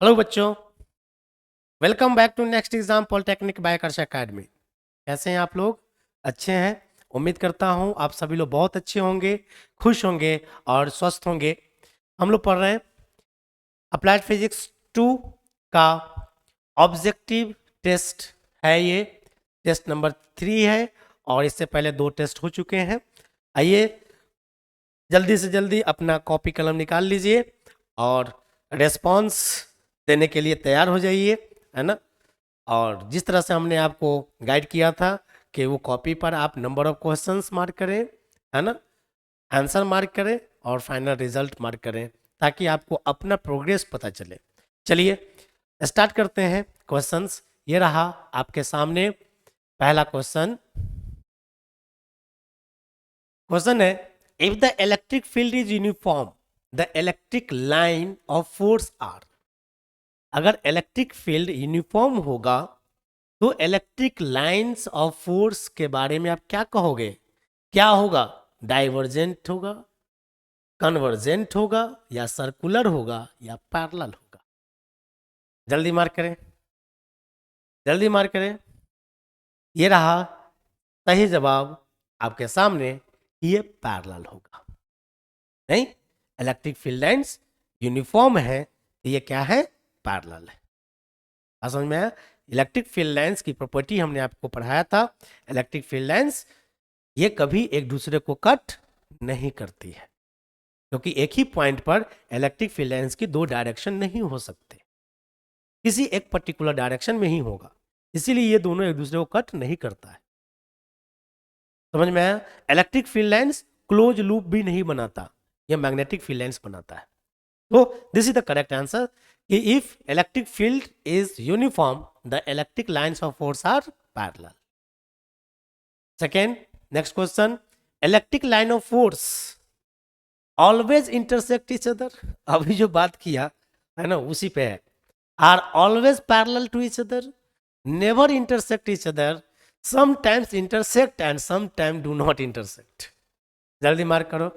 Hello बच्चों, welcome back to next exam polytechnic by Aakarshan academy. कैसे हैं आप लोग? अच्छे हैं। उम्मीद करता हूं आप सभी लोग बहुत अच्छे होंगे, खुश होंगे और स्वस्थ होंगे। हम लोग पढ़ रहे हैं अप्लाइड फिजिक्स 2 का ऑब्जेक्टिव टेस्ट है। ये टेस्ट नंबर 3 है और इससे पहले 2 टेस्ट हो चुके हैं। आइए जल्दी से जल्दी अपना कॉपी कलम निकाल लीजिए और रेस्पॉन्स देने के लिए तैयार हो जाइए, है ना। और जिस तरह से हमने आपको गाइड किया था कि वो कॉपी पर आप नंबर ऑफ क्वेश्चंस मार्क करें, है ना, आंसर मार्क करें और फाइनल रिजल्ट मार्क करें, ताकि आपको अपना प्रोग्रेस पता चले। चलिए स्टार्ट करते हैं क्वेश्चंस। ये रहा आपके सामने पहला क्वेश्चन। क्वेश्चन है, if the electric field is uniform the electric line of force are. अगर इलेक्ट्रिक फील्ड यूनिफॉर्म होगा तो इलेक्ट्रिक लाइंस ऑफ फोर्स के बारे में आप क्या कहोगे? क्या होगा? डाइवर्जेंट होगा, कन्वर्जेंट होगा, या सर्कुलर होगा, या पैरेलल होगा? जल्दी मार्क करें, जल्दी मार्क करें। ये रहा सही जवाब आपके सामने। ये पैरेलल होगा। नहीं, इलेक्ट्रिक फील्ड लाइंस यूनिफॉर्म है तो ये क्या है? पैरेलल है। समझ में आया? इलेक्ट्रिक फील्ड लाइंस की प्रॉपर्टी हमने आपको पढ़ाया था। इलेक्ट्रिक फील्ड लाइंस ये कभी एक दूसरे को कट नहीं करती है, क्योंकि एक ही पॉइंट पर इलेक्ट्रिक फील्ड लाइंस की 2 डायरेक्शन नहीं हो सकते, किसी एक पर्टिकुलर डायरेक्शन में ही होगा। इसीलिए ये दोनों एक दूसरे को कट नहीं करता है। समझ में आया? Electric field lines close loop भी नहीं बनाता, यह मैग्नेटिक फील्ड लाइंस बनाता है। तो this is the correct answer कि if electric field is uniform the electric lines of force are parallel. Second, next question, electric line of force always intersect each other. अभी जो बात किया है ना उसी पे है। Are always parallel to each other, never intersect each other, sometimes intersect and sometime do not intersect. जल्दी मार्क करो।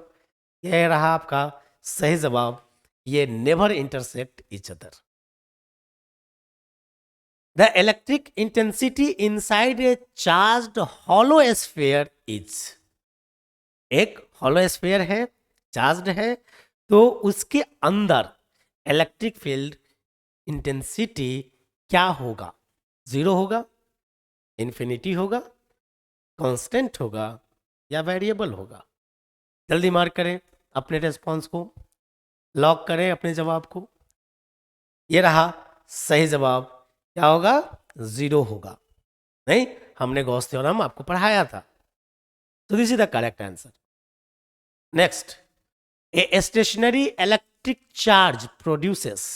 यह रहा आपका सही जवाब। ये never intersect each other. The electric intensity inside a charged hollow sphere is. एक hollow sphere है, चार्ज्ड है, तो उसके अंदर इलेक्ट्रिक फील्ड इंटेंसिटी क्या होगा? 0 होगा, इन्फिनिटी होगा, कांस्टेंट होगा, या वेरिएबल होगा? जल्दी मार्क करें अपने रिस्पॉन्स को, लॉक करें अपने जवाब को। ये रहा सही जवाब। क्या होगा? 0 होगा। नहीं, हमने गॉस थ्योरम आपको पढ़ाया था। तो this is the correct answer. Next, a stationary electric charge produces.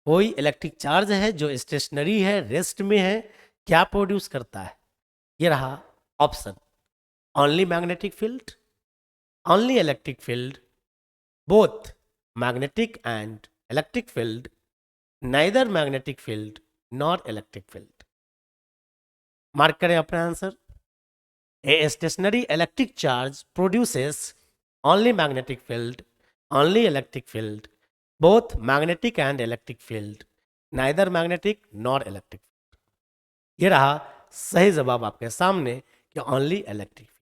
कोई इलेक्ट्रिक चार्ज है जो स्टेशनरी है, रेस्ट में है, क्या प्रोड्यूस करता है? ये रहा option, only magnetic field, only electric field, both magnetic and electric field, neither magnetic field not electric field. Mark करें अपना answer. A stationary electric charge produces only magnetic field, only electric field, both magnetic and electric field, neither magnetic nor electric. ये रहा सही जवाब आपके सामने कि only electric field.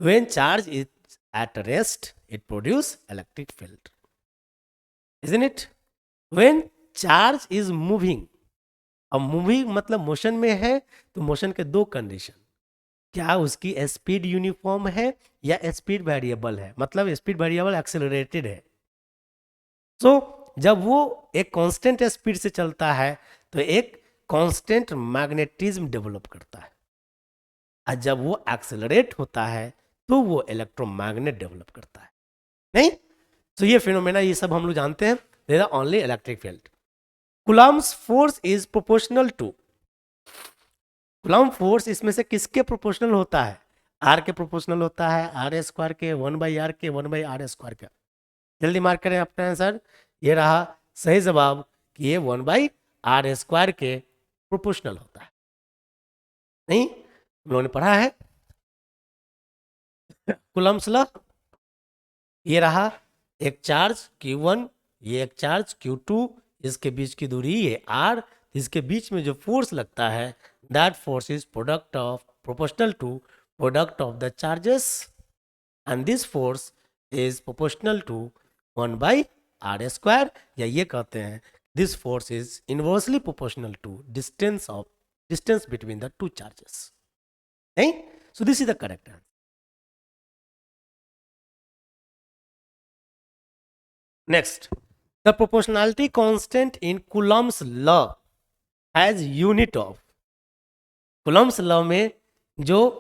When charge is at rest, it produce electric field. Isn't it? When charge is moving, अब moving मतलब motion में है, तो मोशन के 2 कंडीशन, क्या उसकी स्पीड यूनिफॉर्म है या स्पीड वेरिएबल है, मतलब स्पीड वेरिएबल एक्सेलरेटेड है। सो जब वो एक कांस्टेंट स्पीड से चलता है तो एक कांस्टेंट मैग्नेटिज्म डेवलप करता है, और जब वो एक्सेलरेट होता है तो वो इलेक्ट्रोमैग्नेट डेवलप करता है। नहीं, तो ये फिनोमेना ये सब हम लोग जानते हैं। There are only electric field. Coulomb's force is proportional to. Coulomb force इसमें से किसके प्रोपोर्शनल होता है? आर के प्रोपोर्शनल होता है, आर स्क्वायर के, 1/r के, 1/r स्क्वायर का। जल्दी मार्क करें अपना आंसर। ये रहा सही जवाब कि ये 1/r स्क्वायर के प्रोपोर्शनल होता है। नहीं, हम लोगों ने पढ़ा है कूलम्ब्स लॉ। ये रहा एक चार्ज Q1, ये एक चार्ज Q2, इसके बीच की दूरी ये r, इसके बीच में जो फोर्स लगता है that force is product of proportional to product of the charges and this force is proportional to 1/r², या ये कहते हैं this force is inversely proportional to distance between the two charges. नहीं, so this is the correct answer. Next, the proportionality constant in Coulomb's law has unit of. Coulomb's law में जो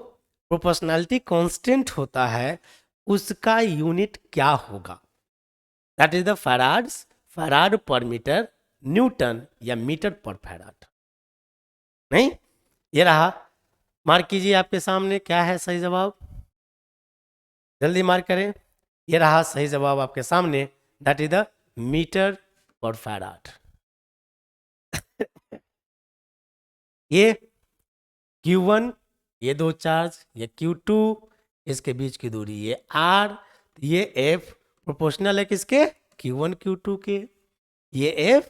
proportionality constant होता है उसका unit क्या होगा? That is the farad पर metre, Newton या मीटर पर फैराड. नहीं, ये रहा. मार्क कीजिए, आपके सामने क्या है सही जवाब, जल्दी मार्क करें. ये रहा सही जवाब आपके सामने, दैट इज द मीटर पर फैराड. ये Q1, ये दो चार्ज, ये Q2, इसके बीच की दूरी ये R, ये F प्रोपोर्शनल है किसके? Q1 Q2 के. ये F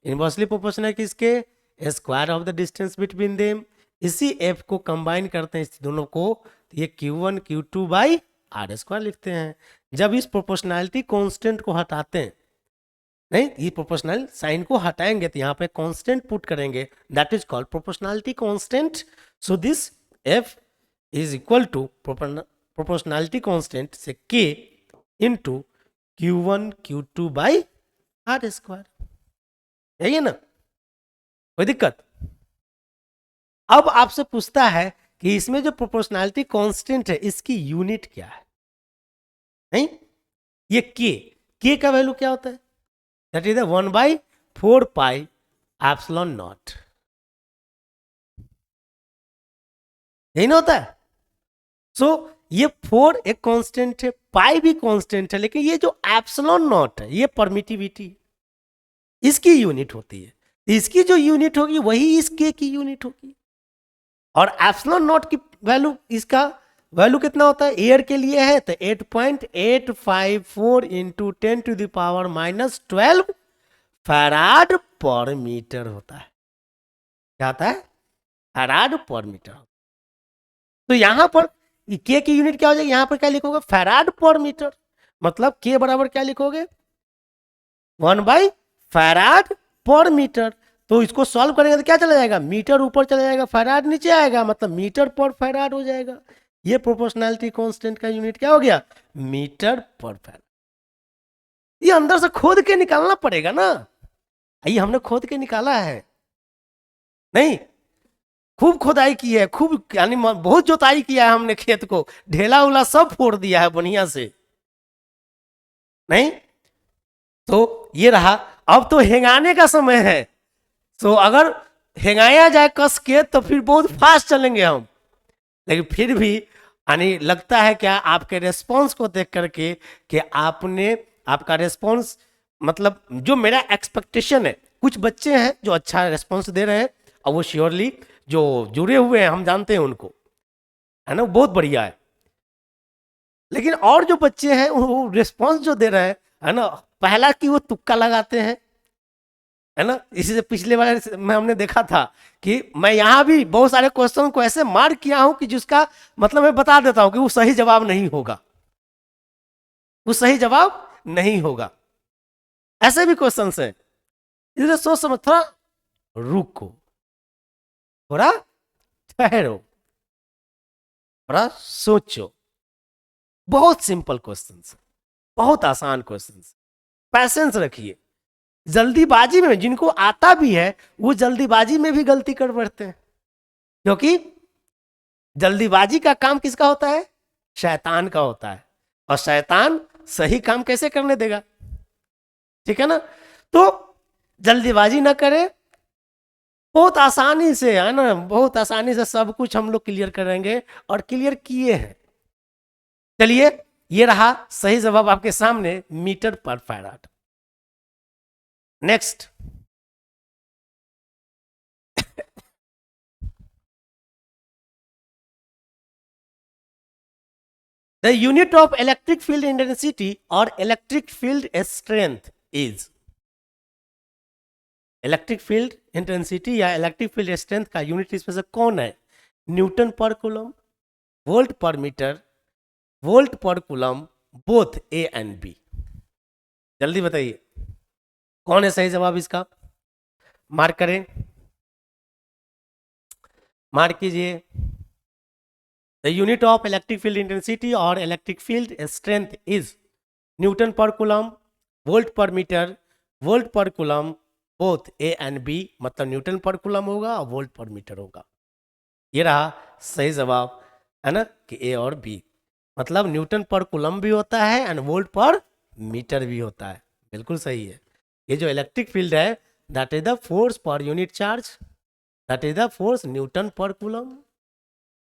इनवर्सली प्रोपोर्शनल है किसके? Square of the distance between them. इसी F को कंबाइन करते हैं इस दोनों को, तो ये Q1 Q2/r² लिखते हैं. जब इस प्रोपोर्शनैलिटी कांस्टेंट को हटाते हैं, नहीं, ये प्रोपोर्शनल साइन को हटाएंगे तो यहाँ पे कांस्टेंट पुट करेंगे, that is called proportionality constant. So this F is equal to proportionality constant से K इंटू Q1 Q2/r². यही है ना, कोई दिक्कत? अब आपसे पूछता है कि इसमें जो प्रोपोर्शनैलिटी कांस्टेंट है इसकी यूनिट क्या है? नहीं, ये K का वैल्यू क्या होता है? That is 1/4πε0. यही ना होता है. सो ये 4 एक कांस्टेंट है, पाई भी कांस्टेंट है, लेकिन ये जो एप्सिलॉन नॉट है ये परमिटिविटी, इसकी यूनिट होती है. इसकी जो यूनिट होगी वही इस K की यूनिट होगी. और एप्सिलॉन नॉट की वैल्यू, इसका वैल्यू कितना होता है? एयर के लिए है तो 8.854 इंटू 10⁻⁻12 फैराड पर मीटर होता है. क्या होता है? फैराड पर मीटर. तो यहां पर K की यूनिट क्या हो जाएगी? यहां पर क्या लिखोगे? फैराड पर मीटर. मतलब K बराबर क्या लिखोगे? 1/फैराड पर मीटर. तो इसको सॉल्व करेंगे तो क्या चला जाएगा? मीटर ऊपर चला जाएगा, फैराड नीचे आएगा, मतलब मीटर पर फैराड हो जाएगा. ये प्रोपोर्शनैलिटी कांस्टेंट का यूनिट क्या हो गया? मीटर पर फैराड. ये अंदर से खोद के निकालना पड़ेगा ना. ये हमने खोद के निकाला है, नहीं, खूब खोदाई की है, खूब यानी बहुत जोताई किया है हमने, खेत को ढेला उला सब फोड़ दिया है बढ़िया से. नहीं, तो ये रहा. अब तो हेंगाने का समय है. तो अगर हेंगाया जाए कस के तो फिर बहुत फास्ट चलेंगे हम. लेकिन फिर भी यानी लगता है क्या आपके रेस्पॉन्स को देख करके कि आपका रेस्पॉन्स, मतलब जो मेरा एक्सपेक्टेशन है, कुछ बच्चे हैं जो अच्छा रेस्पॉन्स दे रहे हैं और वो श्योरली जो जुड़े हुए हैं हम जानते हैं उनको, है ना, बहुत बढ़िया है. लेकिन और जो बच्चे हैं वो रिस्पॉन्स जो दे रहे हैं, है ना, पहला कि वो तुक्का लगाते हैं, है ना. इसी से पिछले वाले में हमने देखा था कि मैं यहाँ भी बहुत सारे क्वेश्चन को ऐसे मार्क किया हूं कि जिसका मतलब मैं बता देता हूं कि वो सही जवाब नहीं होगा, वो सही जवाब नहीं होगा. ऐसे भी क्वेश्चन है. इसलिए सोच समझ, थोड़ा रुको, थोड़ा ठहरो, थोड़ा सोचो. बहुत सिंपल क्वेश्चन, बहुत आसान क्वेश्चन. पैसेंस रखिए. जल्दीबाजी में जिनको आता भी है वो जल्दीबाजी में भी गलती कर बैठते हैं, क्योंकि जल्दीबाजी का काम किसका होता है? शैतान का होता है. और शैतान सही काम कैसे करने देगा? ठीक है ना. तो जल्दीबाजी ना करें, बहुत आसानी से, है ना, बहुत आसानी से सब कुछ हम लोग क्लियर करेंगे और क्लियर किए हैं. चलिए, ये रहा सही जवाब आपके सामने, मीटर पर farad. Next, the unit of electric field intensity और electric field strength is. Electric field intensity या इलेक्ट्रिक फील्ड स्ट्रेंथ का यूनिट इसमें से कौन है? न्यूटन पर कूलम, वोल्ट पर मीटर, वोल्ट पर coulomb, both A and B. जल्दी बताइए कौन है सही जवाब इसका? मार्क करें, मार्क कीजिए। The unit of electric field intensity और electric field strength is newton पर कूलम, वोल्ट पर मीटर, वोल्ट पर coulomb, both A and B. मतलब न्यूटन पर कूलम होगा और वोल्ट पर मीटर होगा। ये रहा सही जवाब, है ना, कि ए और बी। मतलब न्यूटन पर कूलम भी होता है एंड वोल्ट पर मीटर भी होता है। बिल्कुल सही है। ये जो इलेक्ट्रिक फील्ड है that is the force per unit charge, that is the force newton पर कूलम।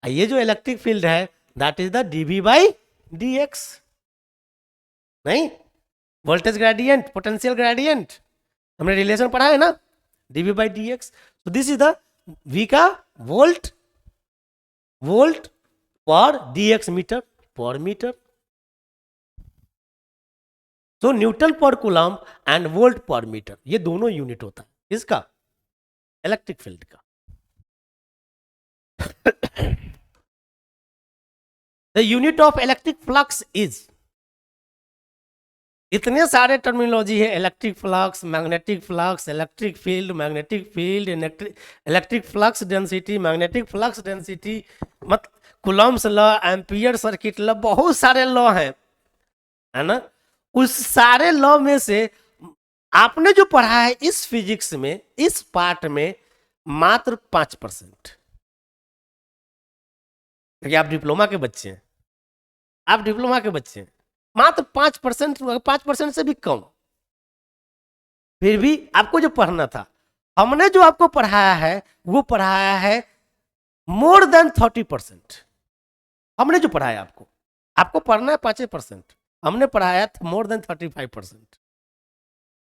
ये जो इलेक्ट्रिक फील्ड है that is the d v by d x. नहीं, वोल्टेज ग्रेडियंट, पोटेंशियल ग्रेडियंट, हमने रिलेशन पढ़ा है ना, डीवी बाई डी एक्स। तो दिस इज द वी का volt, volt per d x meter per meter. तो न्यूटन पर कूलम एंड वोल्ट पर मीटर ये दोनों यूनिट होता है इसका, इलेक्ट्रिक फील्ड का। The unit of electric flux is, इतने सारे टर्मिनोलॉजी है, electric flux, magnetic flux, electric field, magnetic field, electric flux density, magnetic flux density, मत Coulomb's law, ampere circuit law, बहुत सारे लॉ हैं, है ना। उस सारे लॉ में से आपने जो पढ़ा है इस फिजिक्स में, इस पार्ट में मात्र 5%, क्योंकि आप डिप्लोमा के बच्चे हैं, आप डिप्लोमा के बच्चे हैं, मात्र 5%, 5% से भी कम। फिर भी आपको जो पढ़ना था, हमने जो आपको पढ़ाया है वो पढ़ाया है मोर देन 30%। हमने जो पढ़ाया आपको, आपको पढ़ना है 5%, हमने पढ़ाया था मोर देन 35%,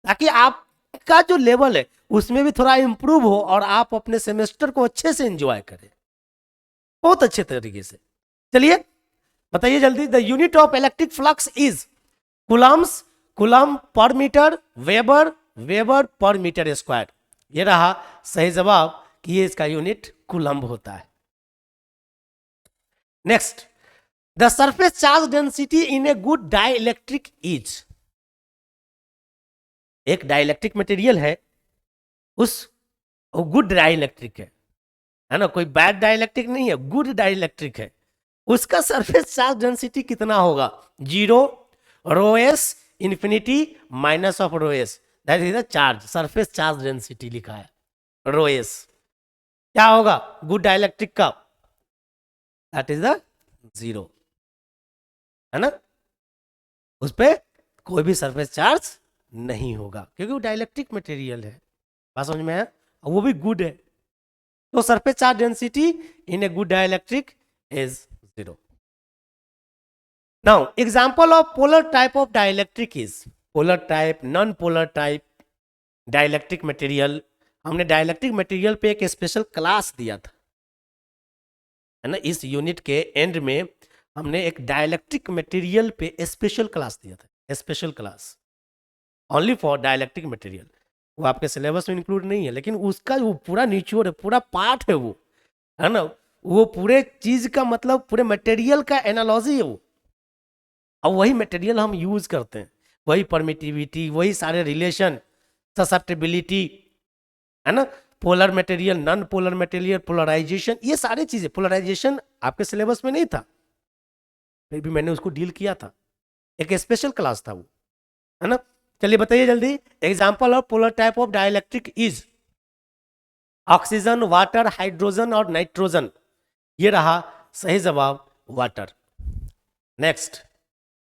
ताकि आपका जो लेवल है उसमें भी थोड़ा इंप्रूव हो और आप अपने सेमेस्टर को अच्छे से एंजॉय करें, बहुत अच्छे तरीके से। चलिए बताइए जल्दी। The unit of electric flux is coulombs, coulomb per meter, weber, weber per metre square. ये रहा सही जवाब कि ये इसका यूनिट कूलम्ब होता है। Next, the surface charge density in a good dielectric is, एक डाइलेक्ट्रिक मटेरियल है, उस गुड डाइलेक्ट्रिक है ना, कोई बैड डाइलेक्ट्रिक नहीं है, गुड डाइलेक्ट्रिक है, उसका सरफेस चार्ज डेंसिटी कितना होगा? 0, rho S, infinity, minus of rho S, that is the charge, surface charge density लिखा है, रो एस। क्या होगा गुड डाइलेक्ट्रिक का? दैट इज द 0, है ना, उस पर कोई भी सरफेस चार्ज नहीं होगा क्योंकि वो डाइलेक्ट्रिक मटेरियल है। बात समझ में है, वो भी गुड है। तो surface charge density in a good dielectric is 0. Now, example of polar type of dielectric is polar type, non-polar type, dielectric material. हमने डाइलेक्ट्रिक मटेरियल पे एक स्पेशल क्लास दिया था, है ना, इस यूनिट के एंड में हमने एक डाइलेक्ट्रिक मटेरियल पे स्पेशल क्लास दिया था, special class only for dielectric material. वो आपके सिलेबस में इंक्लूड नहीं है, लेकिन उसका वो पूरा निचोड़ है, पूरा पार्ट है वो, है ना, वो पूरे चीज का मतलब पूरे मटेरियल का एनालॉजी है वो, और वही मटेरियल हम यूज करते हैं, वही परमिटिविटी, वही सारे रिलेशन, ससेप्टेबिलिटी, है ना, polar material, non polar material, polarization, ये सारी चीजें। पोलराइजेशन आपके सिलेबस में नहीं था, फिर भी मैंने उसको डील किया था, एक स्पेशल क्लास था वो, है ना। चलिए बताइए जल्दी। Example of polar type of dielectric is oxygen, water, hydrogen और नाइट्रोजन। ये रहा सही जवाब, water. Next,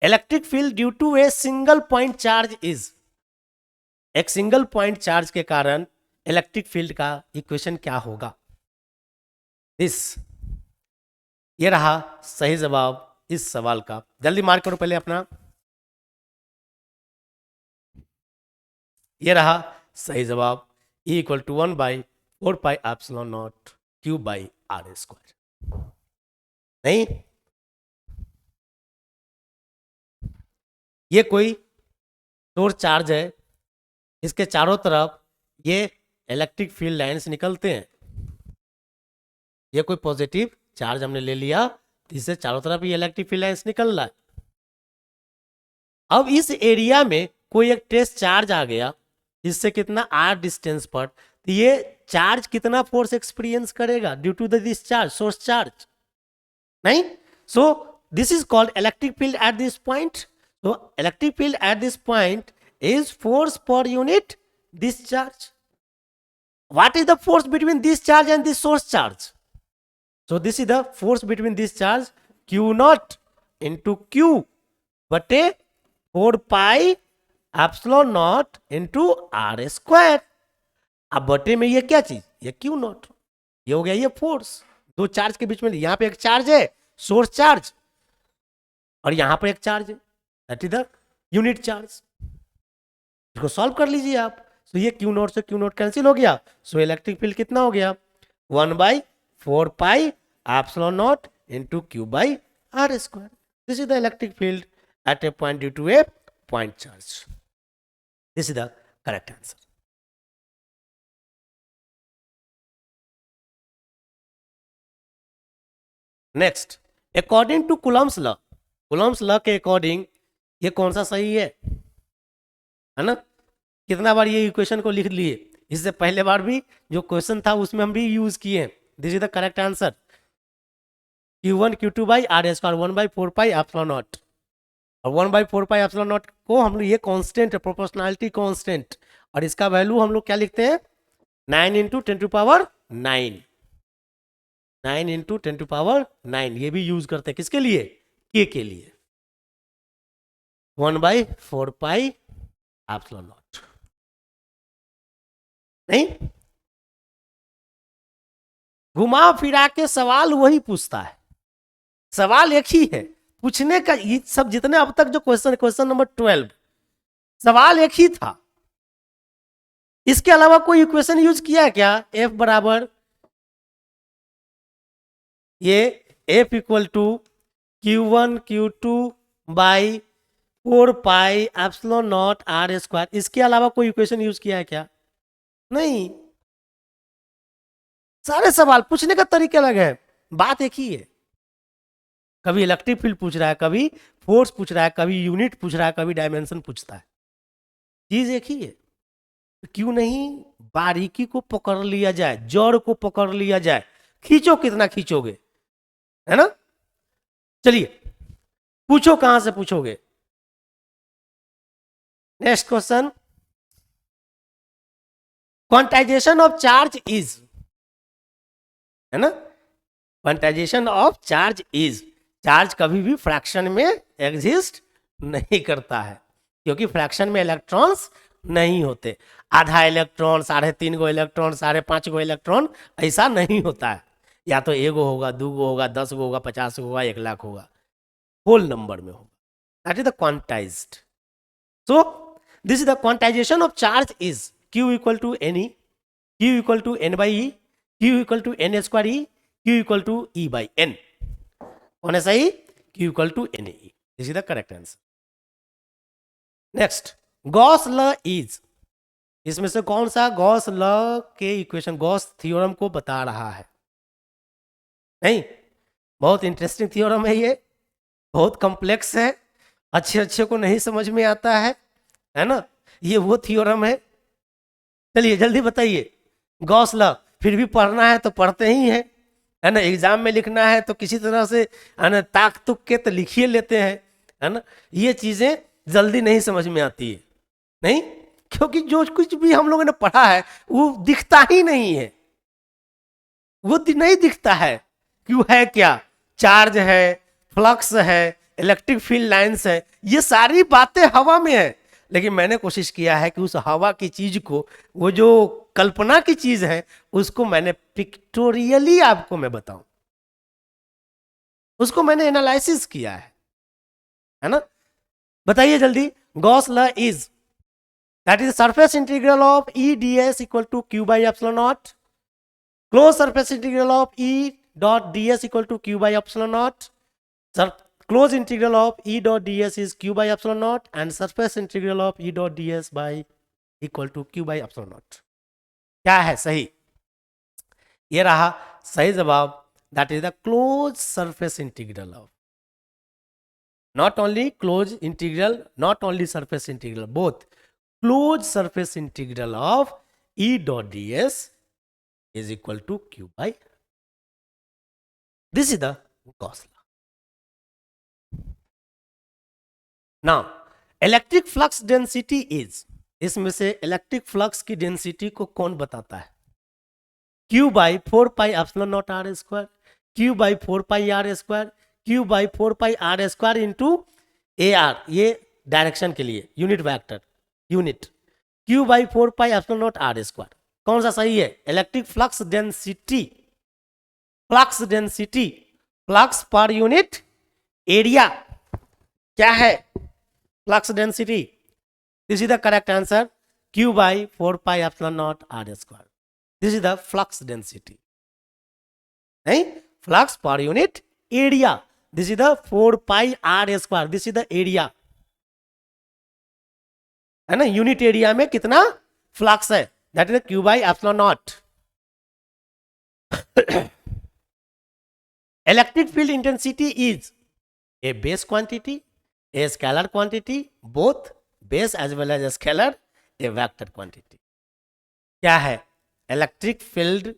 electric field due to a single point charge is, एक सिंगल पॉइंट चार्ज के कारण इलेक्ट्रिक फील्ड का इक्वेशन क्या होगा? दिस, ये रहा सही जवाब इस सवाल का। जल्दी मार्क करो पहले अपना, ये रहा सही जवाब, E equal to 1/4πε0 Q by R square. नहीं, ये कोई सोर्स चार्ज है, इसके चारों तरफ ये इलेक्ट्रिक फील्ड लाइंस निकलते हैं। ये कोई पॉजिटिव चार्ज हमने ले लिया, इससे चारों तरफ ये इलेक्ट्रिक फील्ड लाइंस निकल रहा है। अब इस एरिया में कोई एक टेस्ट चार्ज आ गया, इससे कितना आर डिस्टेंस पर, तो ये चार्ज कितना फोर्स एक्सपीरियंस करेगा due to this charge, source charge, नहीं? So this is called electric field at this point. तो electric field at this point is force per unit discharge. What is the force between this charge and this source charge? So this is the force between this charge, Q naught into Q बटे 4 pi epsilon not into R square. अब बटे में ये क्या चीज, ये Q not, ये हो गया ये फोर्स दो चार्ज के बीच में। यहां पे एक चार्ज है सोर्स चार्ज, और यहां पर एक चार्ज है, that is the unit charge. इसको सॉल्व कर लीजिए आप। सो ये क्यू नॉट से क्यू नॉट कैंसिल हो गया। सो इलेक्ट्रिक फील्ड कितना हो गया, 1/4 pi epsilon not into Q by are square. This is the electric field at a point due to a point charge. This is the correct answer. Next, according to Coulomb's law, Coulomb's law के according ये कौन सा सही है ना? कितना बार ये equation को लिख लिए, इससे पहले बार भी जो क्वेश्चन था उसमें हम भी यूज किए। This is the correct answer. Q1 Q2 by are square 1/4 pi epsilon not, और 1/4 पाई एप्सिलॉन नॉट को हम लोग, ये कांस्टेंट है, प्रोपोर्शनैलिटी कांस्टेंट, और इसका वैल्यू हम लोग क्या लिखते हैं, 9 × 10⁹, 9 × 10⁹, ये भी यूज करते हैं किसके लिए, के लिए। 1/4 पाई एप्सिलॉन नॉट, नहीं? घुमा फिरा के सवाल वही पूछता है, सवाल एक ही है पूछने का। ये सब जितने अब तक जो क्वेश्चन नंबर 12, सवाल एक ही था। इसके अलावा कोई इक्वेशन यूज किया है क्या? F बराबर ये F equal to Q1 Q2 by 4 pi epsilon not are square, इसके अलावा कोई इक्वेशन यूज किया है क्या? नहीं। सारे सवाल पूछने का तरीका अलग है, बात एक ही है। कभी इलेक्ट्रिक फील्ड पूछ रहा है, कभी फोर्स पूछ रहा है, कभी यूनिट पूछ रहा है, कभी डायमेंशन पूछता है, चीज एक ही है। क्यों नहीं बारीकी को पकड़ लिया जाए, जड़ को पकड़ लिया जाए, खींचो कितना खींचोगे, है ना? चलिए पूछो, कहां से पूछोगे? Next question, quantization of charge is, है ना? Quantization of charge is, charge कभी भी फ्रैक्शन में एग्जिस्ट नहीं करता है, क्योंकि फ्रैक्शन में इलेक्ट्रॉन्स नहीं होते। आधा इलेक्ट्रॉन, 3.5 गो इलेक्ट्रॉन, 5.5 गो इलेक्ट्रॉन, ऐसा नहीं होता है। या तो 1 गो होगा, 2 गो होगा, 10 गो होगा, 50 गो होगा, 1 लाख होगा, होल नंबर में होगा। That is the quantized. So this is the quantization of charge is Q equal to N E, Q equal to N by E, Q equal to N square E, Q equal to E by N. कौन है सही? Q equal to N E. This is the correct answer. Next, Gauss law is, इसमें से कौन सा Gauss law के equation, Gauss theorem को बता रहा है? नहीं, बहुत इंटरेस्टिंग थ्योरम है ये, बहुत कॉम्प्लेक्स है, अच्छे को नहीं समझ में आता है ना? ये वो थ्योरम है। चलिए जल्दी बताइए, गॉस लॉ फिर भी पढ़ना है तो पढ़ते ही है ना? एग्जाम में लिखना है तो किसी तरह से, है ना, ताक तुक के तो लिखिए लेते हैं, है ना? ये चीजें जल्दी नहीं समझ में आती है, नहीं, क्योंकि जो कुछ भी हम लोगों ने पढ़ा है वो दिखता ही नहीं है, वो नहीं दिखता है कि वो है क्या। चार्ज है, फ्लक्स है, इलेक्ट्रिक फील्ड लाइंस है, ये सारी बातें हवा में है, लेकिन मैंने कोशिश किया है कि उस हवा की चीज को, वो जो कल्पना की चीज है, उसको मैंने पिक्टोरियली आपको मैं बताऊं, उसको मैंने एनालिसिस किया है ना? बताइए जल्दी। Gauss law is, that is surface integral of E d s equal to q by epsilon naught, close surface integral of E dot d s equal to q by epsilon naught, close integral of E dot ds is q by epsilon naught, and surface integral of E dot ds by equal to q by epsilon naught. क्या है सही? ये रहा सही जवाब, that is the close surface integral of, not only close integral, not only surface integral, both closed surface integral of E dot ds is equal to q by. This is the Gauss law. Now, electric flux density is, इसमें से electric flux की density को कौन बताता है? q by 4 pi epsilon not are square, q by 4 pi are square, q by 4 pi are square into a r, ये direction के लिए unit vector, unit q by 4 pi epsilon not are square. कौन सा सही है? Electric flux density, flux density, flux पर unit area क्या है? Flux density. This is the correct answer, q by 4 pi epsilon not are square. This is the flux density, नहीं flux पर unit area. This is the 4 pi are square, this is the area, है ना, unit area में कितना flux है, that is q by epsilon naught. Electric field intensity is a base quantity, a scalar quantity, both base as well as scalar, a vector quantity. क्या है? Electric field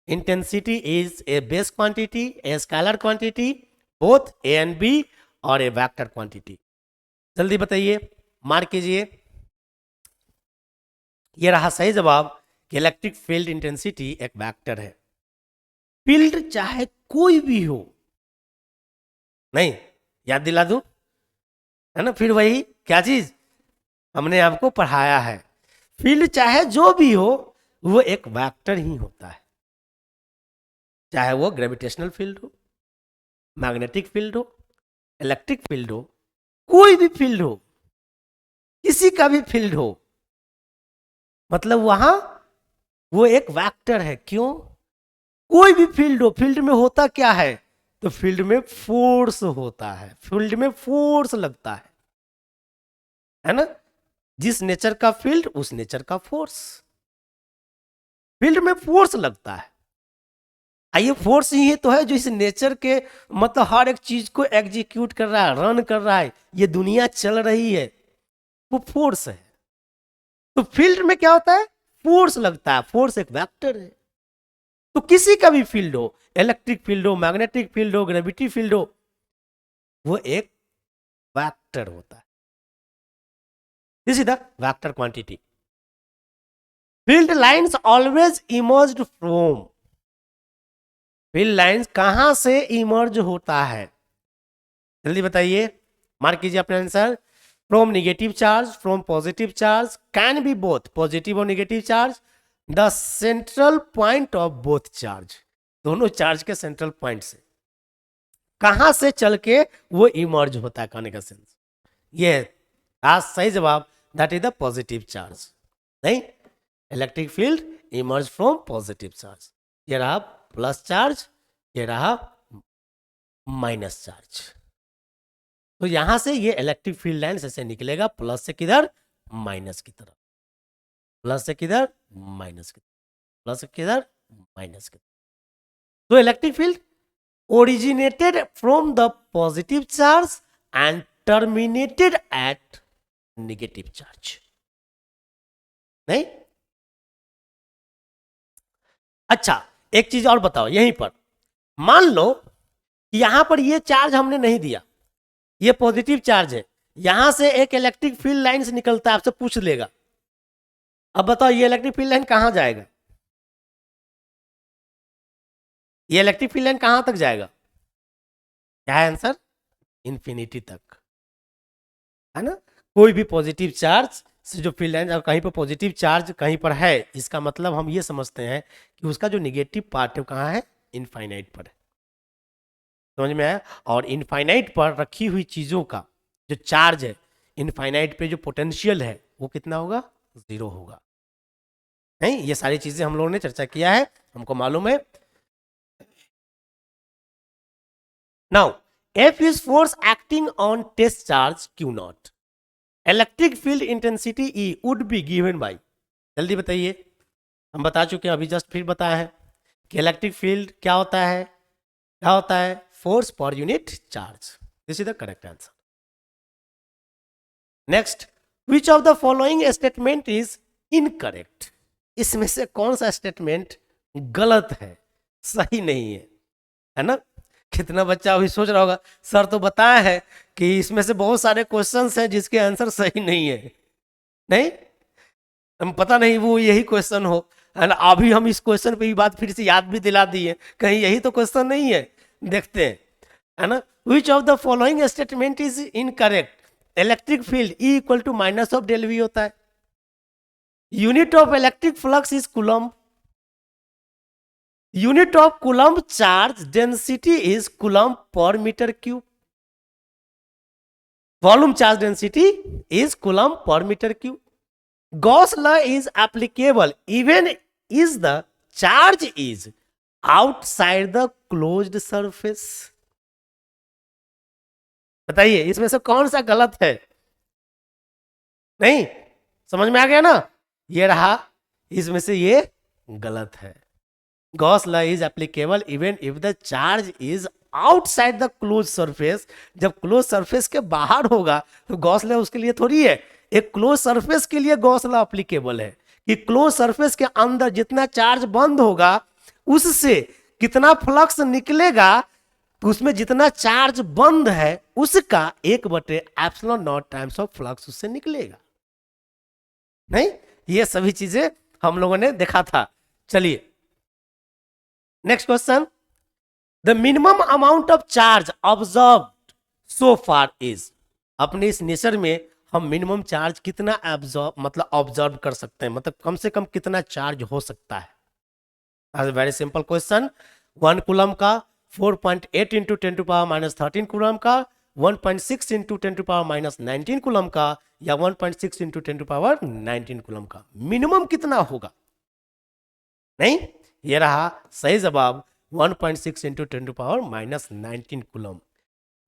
intensity is a base quantity, a scalar quantity, both A and B, और ए vector quantity. जल्दी बताइए, mark कीजिए। ये रहा सही जवाब कि इलेक्ट्रिक फील्ड इंटेंसिटी एक वेक्टर है। फील्ड चाहे कोई भी हो, नहीं याद दिला दूं, है ना, फिर वही क्या चीज हमने आपको पढ़ाया है, फील्ड चाहे जो भी हो वो एक वेक्टर ही होता है, चाहे वो ग्रेविटेशनल फील्ड हो, मैग्नेटिक फील्ड हो, इलेक्ट्रिक फील्ड हो, कोई भी फील्ड हो, किसी का भी फील्ड हो, मतलब वहां वो एक वेक्टर है। क्यों? कोई भी फील्ड हो, फील्ड में होता क्या है? तो फील्ड में फोर्स होता है, फील्ड में फोर्स लगता है ना, जिस नेचर का फील्ड उस नेचर का फोर्स, फील्ड में फोर्स लगता है। ये फोर्स ही तो है जो इस नेचर के मतलब हर एक चीज को एग्जीक्यूट कर रहा है, रन कर रहा है, ये दुनिया चल रही है, वो फोर्स है। तो फील्ड में क्या होता है? फोर्स लगता है, फोर्स एक वेक्टर है। तो किसी का भी फील्ड हो, इलेक्ट्रिक फील्ड हो, मैग्नेटिक फील्ड हो, ग्रेविटी फील्ड हो, वो एक वेक्टर होता है। This is the vector quantity. Field lines always emerged from, field lines कहां से इमर्ज होता है? जल्दी बताइए, मार्क कीजिए अपना answer. From negative charge, from positive charge, can be both positive और negative charge, the central point of both charge, दोनों चार्ज के सेंट्रल पॉइंट से कहां से चल के वो इमर्ज होता है, कहने का सेंस ये आज सही जवाब, that is the positive charge. नहीं, electric field emerge from positive charge. ये रहा प्लस चार्ज, ये रहा माइनस चार्ज। तो यहां से ये इलेक्ट्रिक फील्ड लाइन ऐसे निकलेगा, प्लस से किधर? माइनस की तरफ, प्लस से किधर? माइनस की तरफ, प्लस से किधर? माइनस की तरफ। तो electric field originated from the positive charge and terminated at negative charge. नहीं? अच्छा, एक चीज और बताओ, यहीं पर मान लो कि यहां पर ये चार्ज हमने नहीं दिया, ये पॉजिटिव चार्ज है, यहां से एक इलेक्ट्रिक फील्ड लाइन से निकलता है, आपसे पूछ लेगा, अब बताओ ये इलेक्ट्रिक फील्ड लाइन कहां जाएगा? ये इलेक्ट्रिक फील्ड लाइन कहां तक जाएगा? क्या है आंसर? इंफिनिटी तक, है ना। कोई भी पॉजिटिव चार्ज से जो फील्ड लाइन, कहीं पर पॉजिटिव चार्ज कहीं पर है, इसका मतलब हम ये समझते हैं कि उसका जो निगेटिव पार्ट है कहाँ है? इनफाइनाइट पर है। समझ में आया? और इनफाइनाइट पर रखी हुई चीजों का जो चार्ज है, इनफाइनाइट पे जो पोटेंशियल है वो कितना होगा? 0 होगा। नहीं, ये सारी चीजें हम लोगों ने चर्चा किया है, हमको मालूम है। Now F is force acting on test charge Q naught. Electric field intensity E would be given by, जल्दी बताइए, हम बता चुके हैं, अभी जस्ट फिर बताया है कि इलेक्ट्रिक फील्ड क्या होता है, क्या होता है, force per unit charge. This is the correct answer. Next, which of the following statement is incorrect? इसमें से कौन सा स्टेटमेंट गलत है, सही नहीं है ना? कितना बच्चा अभी सोच रहा होगा सर तो बताया है कि इसमें से बहुत सारे क्वेश्चंस हैं जिसके आंसर सही नहीं है। नहीं, हम पता नहीं वो यही क्वेश्चन हो, है ना? अभी हम इस क्वेश्चन पे भी बात फिर से याद भी दिला दिए, कहीं यही तो क्वेश्चन नहीं है, देखते हैं, है ना? Which of the following statement is incorrect? Electric field E equal to minus of del V होता है। Unit of electric flux is coulomb. Unit of coulomb charge density is coulomb per metre cube. Volume charge density is coulomb per metre cube. Gauss law is applicable even if the charge is outside the closed surface. बताइए इसमें से कौन सा गलत है? नहीं समझ में आ गया ना? ये रहा, इसमें से ये गलत है। Gauss law is applicable even if the charge is outside the closed surface. जब क्लोज सरफेस के बाहर होगा तो गॉस लॉ उसके लिए थोड़ी है, एक क्लोज सरफेस के लिए गॉस लॉ एप्लीकेबल है कि क्लोज सरफेस के अंदर जितना चार्ज बंद होगा उससे कितना फ्लक्स निकलेगा, तो उसमें जितना चार्ज बंद है उसका 1/ε0 टाइम्स ऑफ फ्लक्स उससे निकलेगा। नहीं, ये सभी चीजें हम लोगों ने देखा था। चलिए next question, the minimum amount of charge observe so far is. अपने इस नेचर में हम मिनिमम चार्ज कितना ऑब्जर्व कर सकते हैं, मतलब कम से कम कितना चार्ज हो सकता है? वेरी सिंपल क्वेश्चन, 1 कूलम का 4.8 इंटू 10⁻13 कूलम का, 1.6 इंटू 10⁻19 कूलम का, या 1.6 इंटू 10⁻19 कूलम का मिनिमम कितना होगा? नहीं, ये रहा सही जवाब, 1.6 इंटू 10⁻19 कूलम।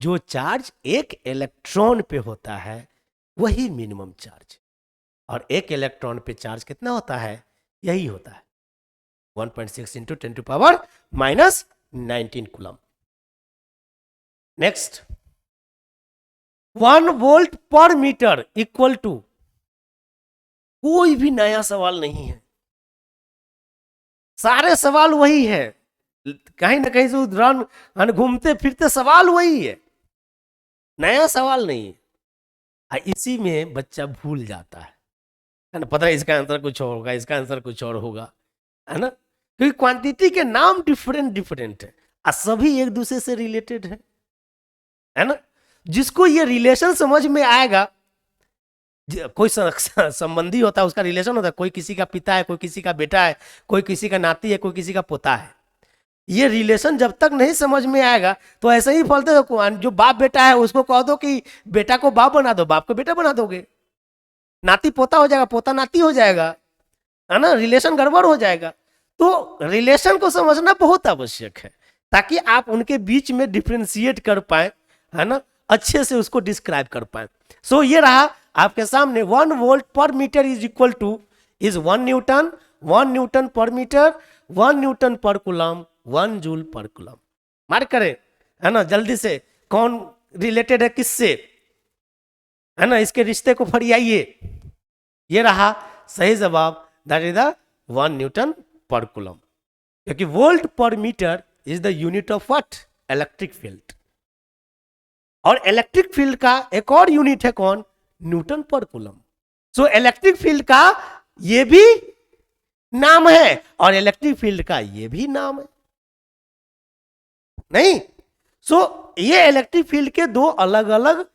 जो चार्ज एक इलेक्ट्रॉन पे होता है वही मिनिमम चार्ज, और एक इलेक्ट्रॉन पे चार्ज कितना होता है? यही होता है 1.6 इंटू 10⁻19 कूलम। नेक्स्ट, 1 वोल्ट पर मीटर इक्वल टू, कोई भी नया सवाल नहीं है, सारे सवाल वही है, कहीं ना कहीं से रन घूमते फिरते सवाल वही है, नया सवाल नहीं है। इसी में बच्चा भूल जाता है ना? पता है इसका आंसर कुछ और होगा, इसका आंसर कुछ और होगा, है ना? क्योंकि क्वांटिटी के नाम डिफरेंट डिफरेंट है और सभी एक दूसरे से रिलेटेड है ना? जिसको ये रिलेशन समझ में आएगा, कोई संबंधी होता है उसका रिलेशन होता है, कोई किसी का पिता है, कोई किसी का बेटा है, कोई किसी का नाती है, कोई किसी का पोता है। ये रिलेशन जब तक नहीं समझ में आएगा तो ऐसे ही फलते, जो बाप बेटा है उसको कह दो कि बेटा को बाप बना दो, बाप को बेटा बना दोगे, नाती पोता हो जाएगा, पोता नाती हो जाएगा, है ना? रिलेशन गड़बड़ हो जाएगा। तो रिलेशन को समझना बहुत आवश्यक है ताकि आप उनके बीच में डिफ्रेंशिएट कर पाए, है ना? अच्छे से उसको डिस्क्राइब कर पाए। सो ये रहा आपके सामने, 1 वोल्ट पर metre is equal to is 1 newton, 1 newton per metre, 1 newton पर coulomb, 1 joule per coulomb. Mark करें, है ना? जल्दी से कौन रिलेटेड है किससे, है ना? इसके रिश्ते को फरियाइए। ये रहा सही जवाब, दैट इज द 1 न्यूटन पर कूलम, क्योंकि वोल्ट पर metre is the unit of what? Electric field. और इलेक्ट्रिक फील्ड का एक और यूनिट है कौन? न्यूटन पर कूलम। सो इलेक्ट्रिक फील्ड का ये भी नाम है और इलेक्ट्रिक फील्ड का ये भी नाम है, नहीं? सो ये इलेक्ट्रिक फील्ड के दो अलग अलग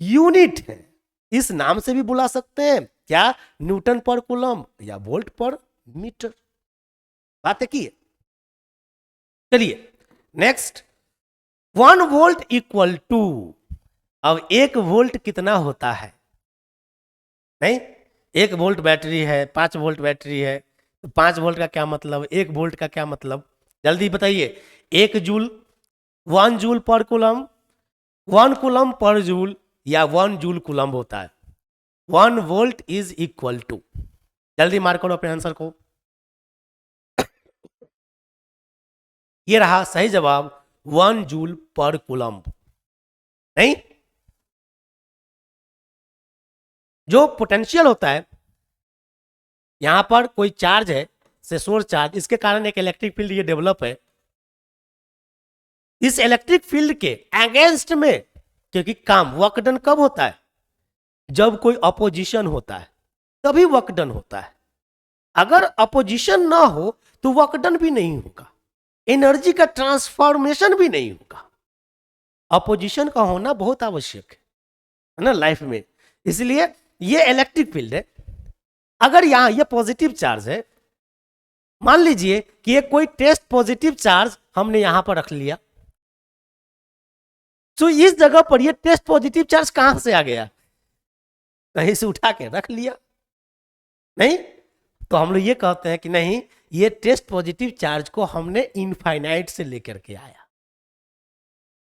यूनिट हैं, इस नाम से भी बुला सकते हैं, क्या? न्यूटन पर कूलम या वोल्ट पर मीटर। बात है की। चलिए नेक्स्ट, 1 वोल्ट इक्वल टू, अब 1 वोल्ट कितना होता है? नहीं, 1 वोल्ट बैटरी है, 5 वोल्ट बैटरी है, तो 5 वोल्ट का क्या मतलब, 1 वोल्ट का क्या मतलब? जल्दी बताइए। 1 joule, 1 joule per coulomb, 1 coulomb per joule, या 1 जूल कूलम होता है। 1 वोल्ट इज इक्वल टू, जल्दी मार्क करो अपने आंसर को। ये रहा सही जवाब 1 जूल पर कूलम्ब। नहीं, जो पोटेंशियल होता है, यहां पर कोई चार्ज है से सोर्स चार्ज, इसके कारण एक इलेक्ट्रिक फील्ड ये डेवलप है। इस इलेक्ट्रिक फील्ड के अगेंस्ट में, क्योंकि काम वर्क डन कब होता है, जब कोई अपोजिशन होता है तभी वर्क डन होता है। अगर अपोजिशन ना हो तो वर्क डन भी नहीं होगा, एनर्जी का ट्रांसफॉर्मेशन भी नहीं होगा। अपोजिशन का होना बहुत आवश्यक है ना लाइफ में। इसलिए ये इलेक्ट्रिक फील्ड है। अगर यहां ये पॉजिटिव चार्ज है, मान लीजिए कि ये कोई टेस्ट पॉजिटिव चार्ज हमने यहां पर रख लिया, तो इस जगह पर ये टेस्ट पॉजिटिव चार्ज कहां से आ गया, कहीं से उठा के रख लिया। नहीं, तो हम लोग ये कहते हैं कि नहीं, ये टेस्ट पॉजिटिव चार्ज को हमने इनफाइनाइट से लेकर के आया।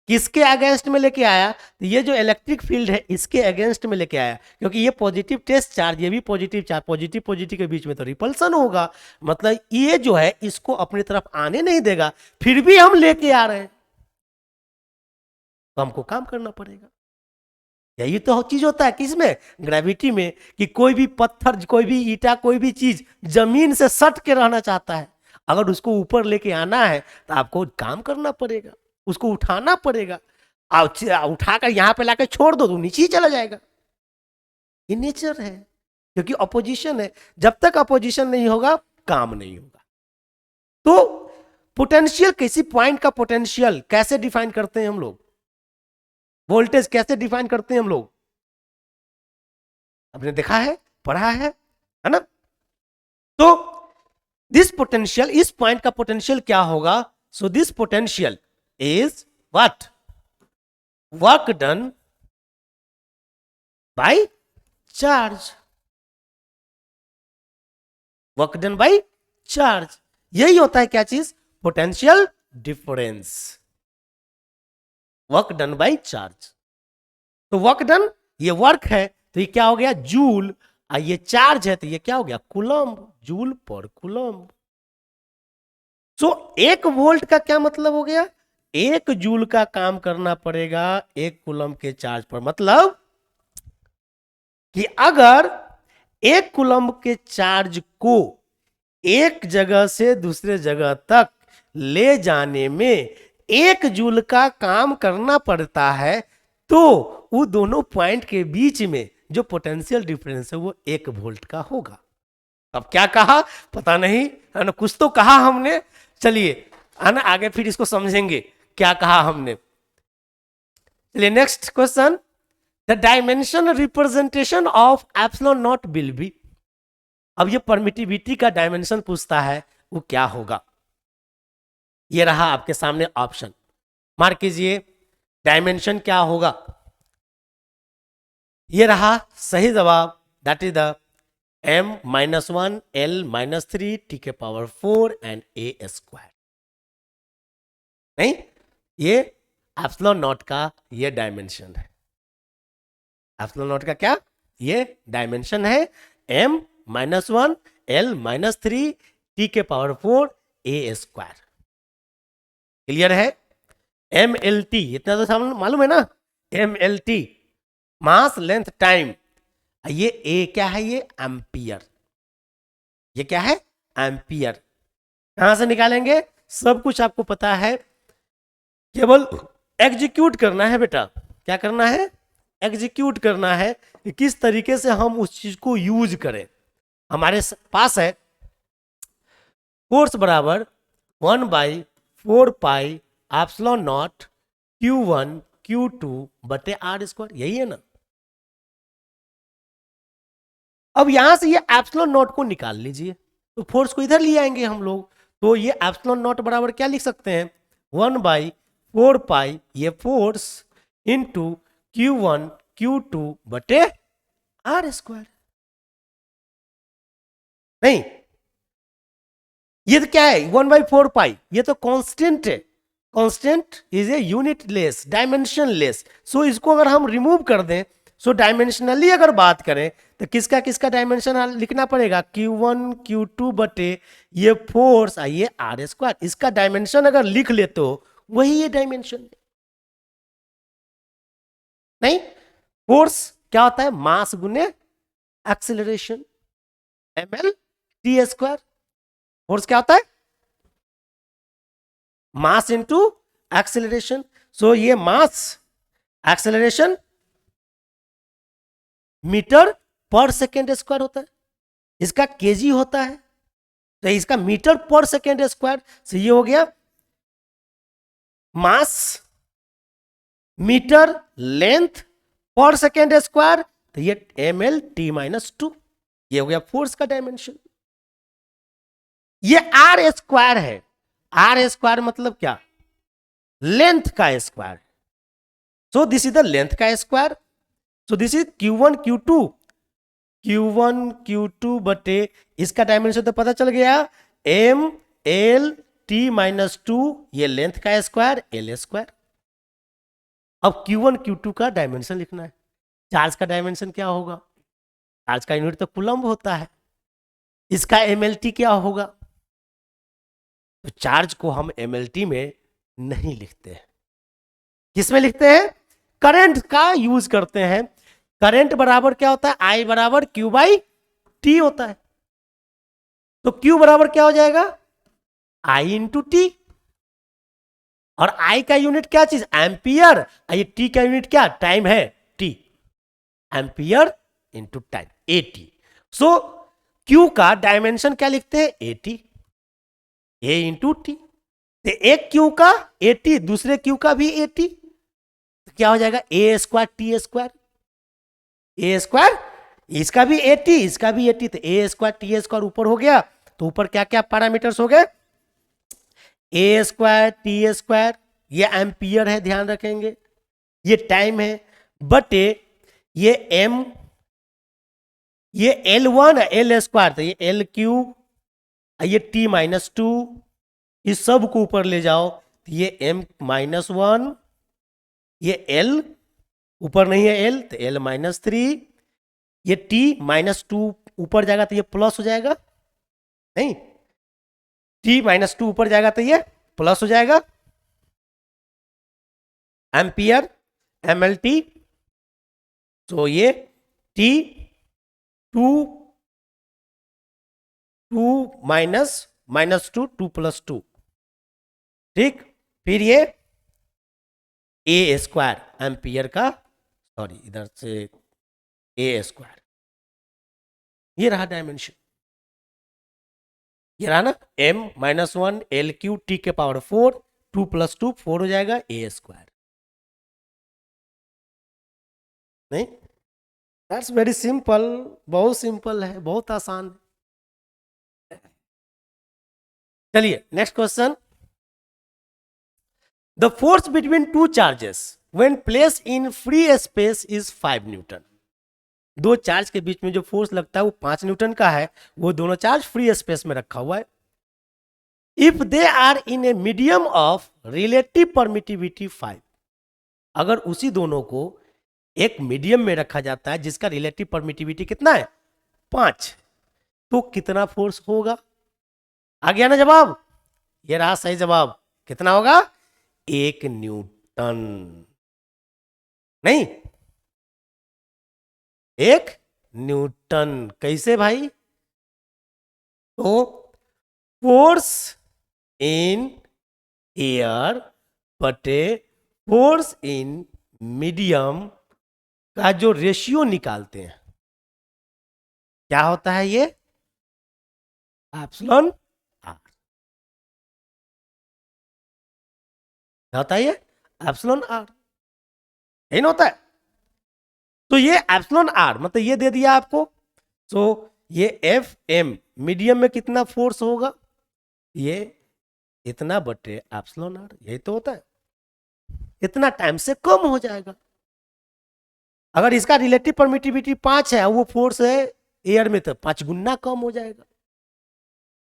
किसके अगेंस्ट में लेके आया, तो ये जो इलेक्ट्रिक फील्ड है इसके अगेंस्ट में लेके आया, क्योंकि ये पॉजिटिव टेस्ट चार्ज, ये भी पॉजिटिव चार्ज, पॉजिटिव पॉजिटिव के बीच में तो रिपल्सन होगा, मतलब ये जो है इसको अपनी तरफ आने नहीं देगा, फिर भी हम लेके आ रहे हैं, तो हमको काम करना पड़ेगा। यही तो चीज होता है किसमें, ग्रेविटी में, कि कोई भी पत्थर, कोई भी ईटा, कोई भी चीज जमीन से सट के रहना चाहता है, अगर उसको ऊपर लेके आना है तो आपको काम करना पड़ेगा, उसको उठाना पड़ेगा। उठाकर यहां पे लाकर छोड़ दो तो नीचे ही चला जाएगा। ये नेचर है, क्योंकि अपोजिशन है। जब तक अपोजिशन नहीं होगा काम नहीं होगा। तो पोटेंशियल, किसी पॉइंट का पोटेंशियल कैसे डिफाइन करते हैं हम लोग, वोल्टेज कैसे डिफाइन करते हैं हम लोग, आपने देखा है, पढ़ा है ना। तो दिस पोटेंशियल, इस पॉइंट का पोटेंशियल क्या होगा, so this potential is what, work done by charge, work done by charge. यही होता है क्या चीज, potential difference, work done by charge. तो वर्क डन, ये वर्क है तो ये क्या हो गया, जूल, और ये चार्ज है तो ये क्या हो गया, कूलम्ब, जूल पर कूलम्ब। सो 1 वोल्ट का क्या मतलब हो गया, 1 जूल का काम करना पड़ेगा 1 कूलम्ब के चार्ज पर। मतलब कि अगर 1 कूलम्ब के चार्ज को एक जगह से दूसरे जगह तक ले जाने में 1 जूल का काम करना पड़ता है, तो वो दोनों पॉइंट के बीच में जो पोटेंशियल डिफरेंस है वो 1 वोल्ट का होगा। अब क्या कहा पता नहीं, है ना, कुछ तो कहा हमने। चलिए, है ना, आगे फिर इसको समझेंगे क्या कहा हमने। चलिए next question, the dimension representation of epsilon not will be. अब ये परमिटिविटी का डायमेंशन पूछता है, वो क्या होगा। ये रहा आपके सामने ऑप्शन, मार्क कीजिए डायमेंशन क्या होगा। ये रहा सही जवाब, that is the m-1 l-3 t के पावर 4 एंड a स्क्वायर। नहीं, ये एप्सिलॉन नॉट का ये डायमेंशन है। एप्सिलॉन नॉट का क्या, ये डायमेंशन है, m-1 l-3 t के पावर 4 a स्क्वायर। क्लियर है। mlt इतना तो मालूम है ना, mlt मास लेंथ टाइम, ये a क्या है, ये एम्पियर, ये क्या है, एम्पियर। कहां से निकालेंगे, सब कुछ आपको पता है, केवल एग्जीक्यूट करना है बेटा। क्या करना है, एग्जीक्यूट करना है कि किस तरीके से हम उस चीज को यूज करें। हमारे पास है फोर्स बराबर 1/4 pi epsilon not Q1 Q2 बटे R स्क्वायर, यही है ना। अब यहां से ये एप्सिलॉन नॉट को निकाल लीजिए, तो फोर्स को इधर ले आएंगे हम लोग, तो ये एप्सिलॉन नॉट बराबर क्या लिख सकते हैं, 1/4 पाई ये फोर्स इंटू Q1 Q2 बटे R स्क्वायर। नहीं, ये तो क्या है, 1/4 पाई, ये तो कांस्टेंट है। Constant is a unitless, dimensionless. So इसको अगर हम रिमूव कर दें, सो डायमेंशनली अगर बात करें तो किसका किसका डायमेंशन लिखना पड़ेगा, Q1 Q2 बटे ये फोर्स ये आर स्क्वायर, इसका डायमेंशन अगर लिख ले तो वही ये डायमेंशन है। नहीं, फोर्स क्या होता है, मास गुने acceleration, ml T square. Force क्या होता है, मास इंटू एक्सेलरेशन। सो ये मास एक्सेलरेशन मीटर पर सेकेंड स्क्वायर होता है, इसका केजी होता है, तो इसका मीटर पर सेकेंड स्क्वायर से ये हो गया मास मीटर लेंथ पर सेकेंड स्क्वायर, तो ये ml/-2, ये हो गया फोर्स का डायमेंशन। ये आर स्क्वायर है, आर स्क्वायर मतलब क्या, लेंथ का square. So this is the length का square. So this is Q1 Q2 बटे इसका डायमेंशन तो पता चल गया, ml/-2, ये लेंथ का स्क्वायर एल स्क्वायर। अब Q1 Q2 का डायमेंशन लिखना है। चार्ज का डायमेंशन क्या होगा, चार्ज का यूनिट तो कूलम्ब होता है, इसका mlt क्या होगा, तो चार्ज को हम mlt में नहीं लिखते हैं, किसमें लिखते हैं, करंट का यूज करते हैं। करंट बराबर क्या होता है, I बराबर Q/T होता है, तो Q बराबर क्या हो जाएगा, I इंटू टी, और I का यूनिट क्या चीज, एम्पियर, ये T का यूनिट क्या, टाइम है, T, ampere into time, AT। So Q का डायमेंशन क्या लिखते हैं, AT, A इंटू टी। एक Q का AT, दूसरे Q का भी AT, तो क्या हो जाएगा, A square T square, A square, इसका भी 80 इसका भी 80, तो ए स्क्वायर टी स्क्वायर ऊपर हो गया, तो ऊपर क्या क्या पैरामीटर्स हो गए, ए स्क्वायर टी स्क्वायर, ये एम्पियर है ध्यान रखेंगे, ये टाइम है, बटे ये एम, ये L1 एल स्क्वायर, तो ये L3, ये T-2, इस सब को ऊपर ले जाओ, तो ये M-1, ये L ऊपर नहीं है L, तो L-3, ये T-2 ऊपर जाएगा तो ये प्लस हो जाएगा, नहीं, T-2 ऊपर जाएगा तो ये प्लस हो जाएगा, एम्पियर mlt, तो ये T2 -2 2 + 2, ठीक, फिर ये ए स्क्वायर एम्पियर का, सॉरी इधर से ए स्क्वायर, ये रहा डायमेंशन, ये रहा ना, M-1 L3 T के पावर 4, 2 + 2 4 हो जाएगा, ए स्क्वायर, नहीं, दैट्स वेरी सिंपल, बहुत सिंपल है, बहुत आसान। चलिए next question, the force between two charges when place in free space is 5 Newton. दो चार्ज के बीच में जो फोर्स लगता है वो 5 न्यूटन का है, वो दोनों चार्ज फ्री स्पेस में रखा हुआ है। If they are in a medium of relative permittivity 5, अगर उसी दोनों को एक मीडियम में रखा जाता है जिसका रिलेटिव परमिटिविटी कितना है, 5, तो कितना फोर्स होगा, आ गया ना जवाब, ये रहा सही जवाब, कितना होगा, 1 न्यूटन, नहीं 1 न्यूटन, कैसे भाई, तो फोर्स इन एयर बटे फोर्स इन मीडियम का जो रेशियो निकालते हैं क्या होता है, ये एप्सिलॉन आर, क्या होता है, ये एप्सिलॉन आर, यही ना होता है, तो ये एप्सिलॉन आर मतलब ये दे दिया आपको, तो ये एफ एम मीडियम में कितना फोर्स होगा, ये इतना बटे एप्सिलॉन आर, यही तो होता है, इतना टाइम से कम हो जाएगा। अगर इसका रिलेटिव परमिटिविटी 5 है, वो फोर्स है एयर में, तो 5 गुना कम हो जाएगा,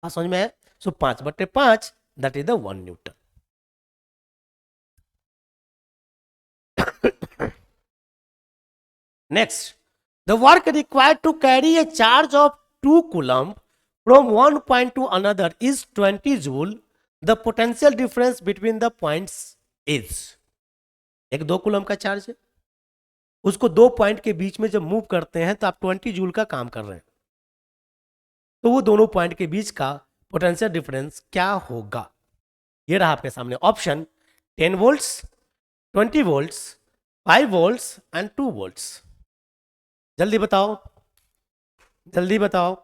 समझ में है, so 5/5 that is the 1 newton. Next, the work required to carry a charge of 2 coulomb from one point to another is 20 joule. The potential difference between the points is. एक 2 coulomb का charge है, उसको 2 point के बीच में जब move करते हैं तो आप 20 जूल का काम कर रहे हैं, तो वो दोनों पॉइंट के बीच का पोटेंशियल डिफरेंस क्या होगा. ये रहा आपके सामने option. 10 volts, 20 volts, 5 volts and 2 volts. जल्दी बताओ, जल्दी बताओ.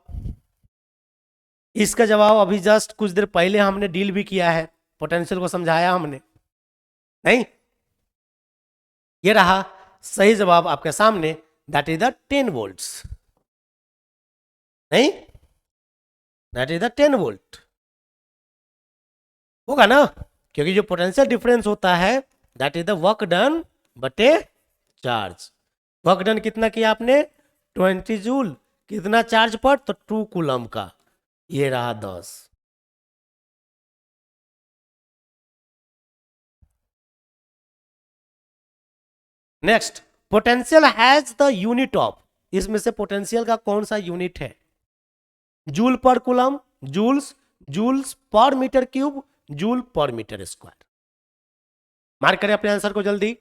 इसका जवाब अभी जस्ट कुछ देर पहले हमने डील भी किया है, पोटेंशियल को समझाया हमने, नहीं? ये रहा सही जवाब आपके सामने, दैट इज द 10 वोल्ट्स. नहीं, दैट इज द 10 वोल्ट होगा ना, क्योंकि जो पोटेंशियल डिफरेंस होता है that is the work done बटे चार्ज. वर्क डन कितना किया आपने? 20 जूल. कितना चार्ज पर? तो 2 कूलम का. ये रहा 10. Next, potential has the unit of. इसमें से पोटेंशियल का कौन सा यूनिट है? Joule per coulomb, joules, joules per metre cube, joule per metre square. Mark करें अपने आंसर को, जल्दी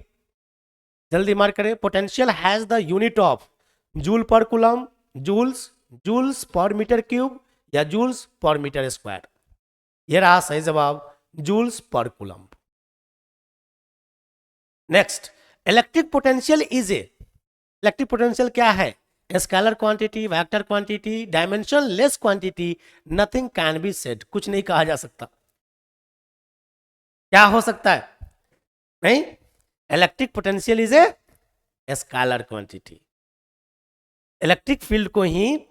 जल्दी मार्क करें. Potential has the unit of joule per coulomb, joules, joules per metre cube या जूल्स पर मीटर स्क्वायर. यह रहा सही जवाब, joules per coulomb. Next, electric potential is a. Electric potential क्या है? Scalar quantity, vector quantity, dimensionless quantity. Nothing can be said. कुछ नहीं कहा जा सकता. क्या हो सकता है? नहीं, electric potential is A scalar quantity. Electric field को ही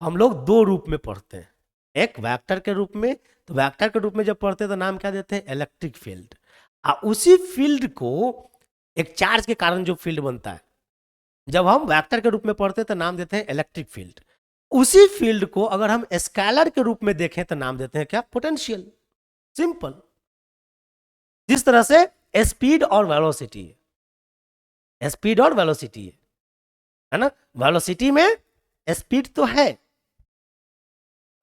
हम लोग 2 रूप में पढ़ते हैं, एक वेक्टर के रूप में. तो वेक्टर के रूप में जब पढ़ते हैं तो नाम क्या देते हैं? Electric field. उसी फील्ड को एक चार्ज के कारण जो फील्ड बनता है, जब हम वेक्टर के रूप में पढ़ते हैं तो नाम देते हैं इलेक्ट्रिक फील्ड. उसी फील्ड को अगर हम स्केलर के रूप में देखें तो नाम देते हैं क्या? पोटेंशियल. सिंपल. जिस तरह से स्पीड और वेलोसिटी है, स्पीड और वेलोसिटी है ना. वेलोसिटी में स्पीड तो है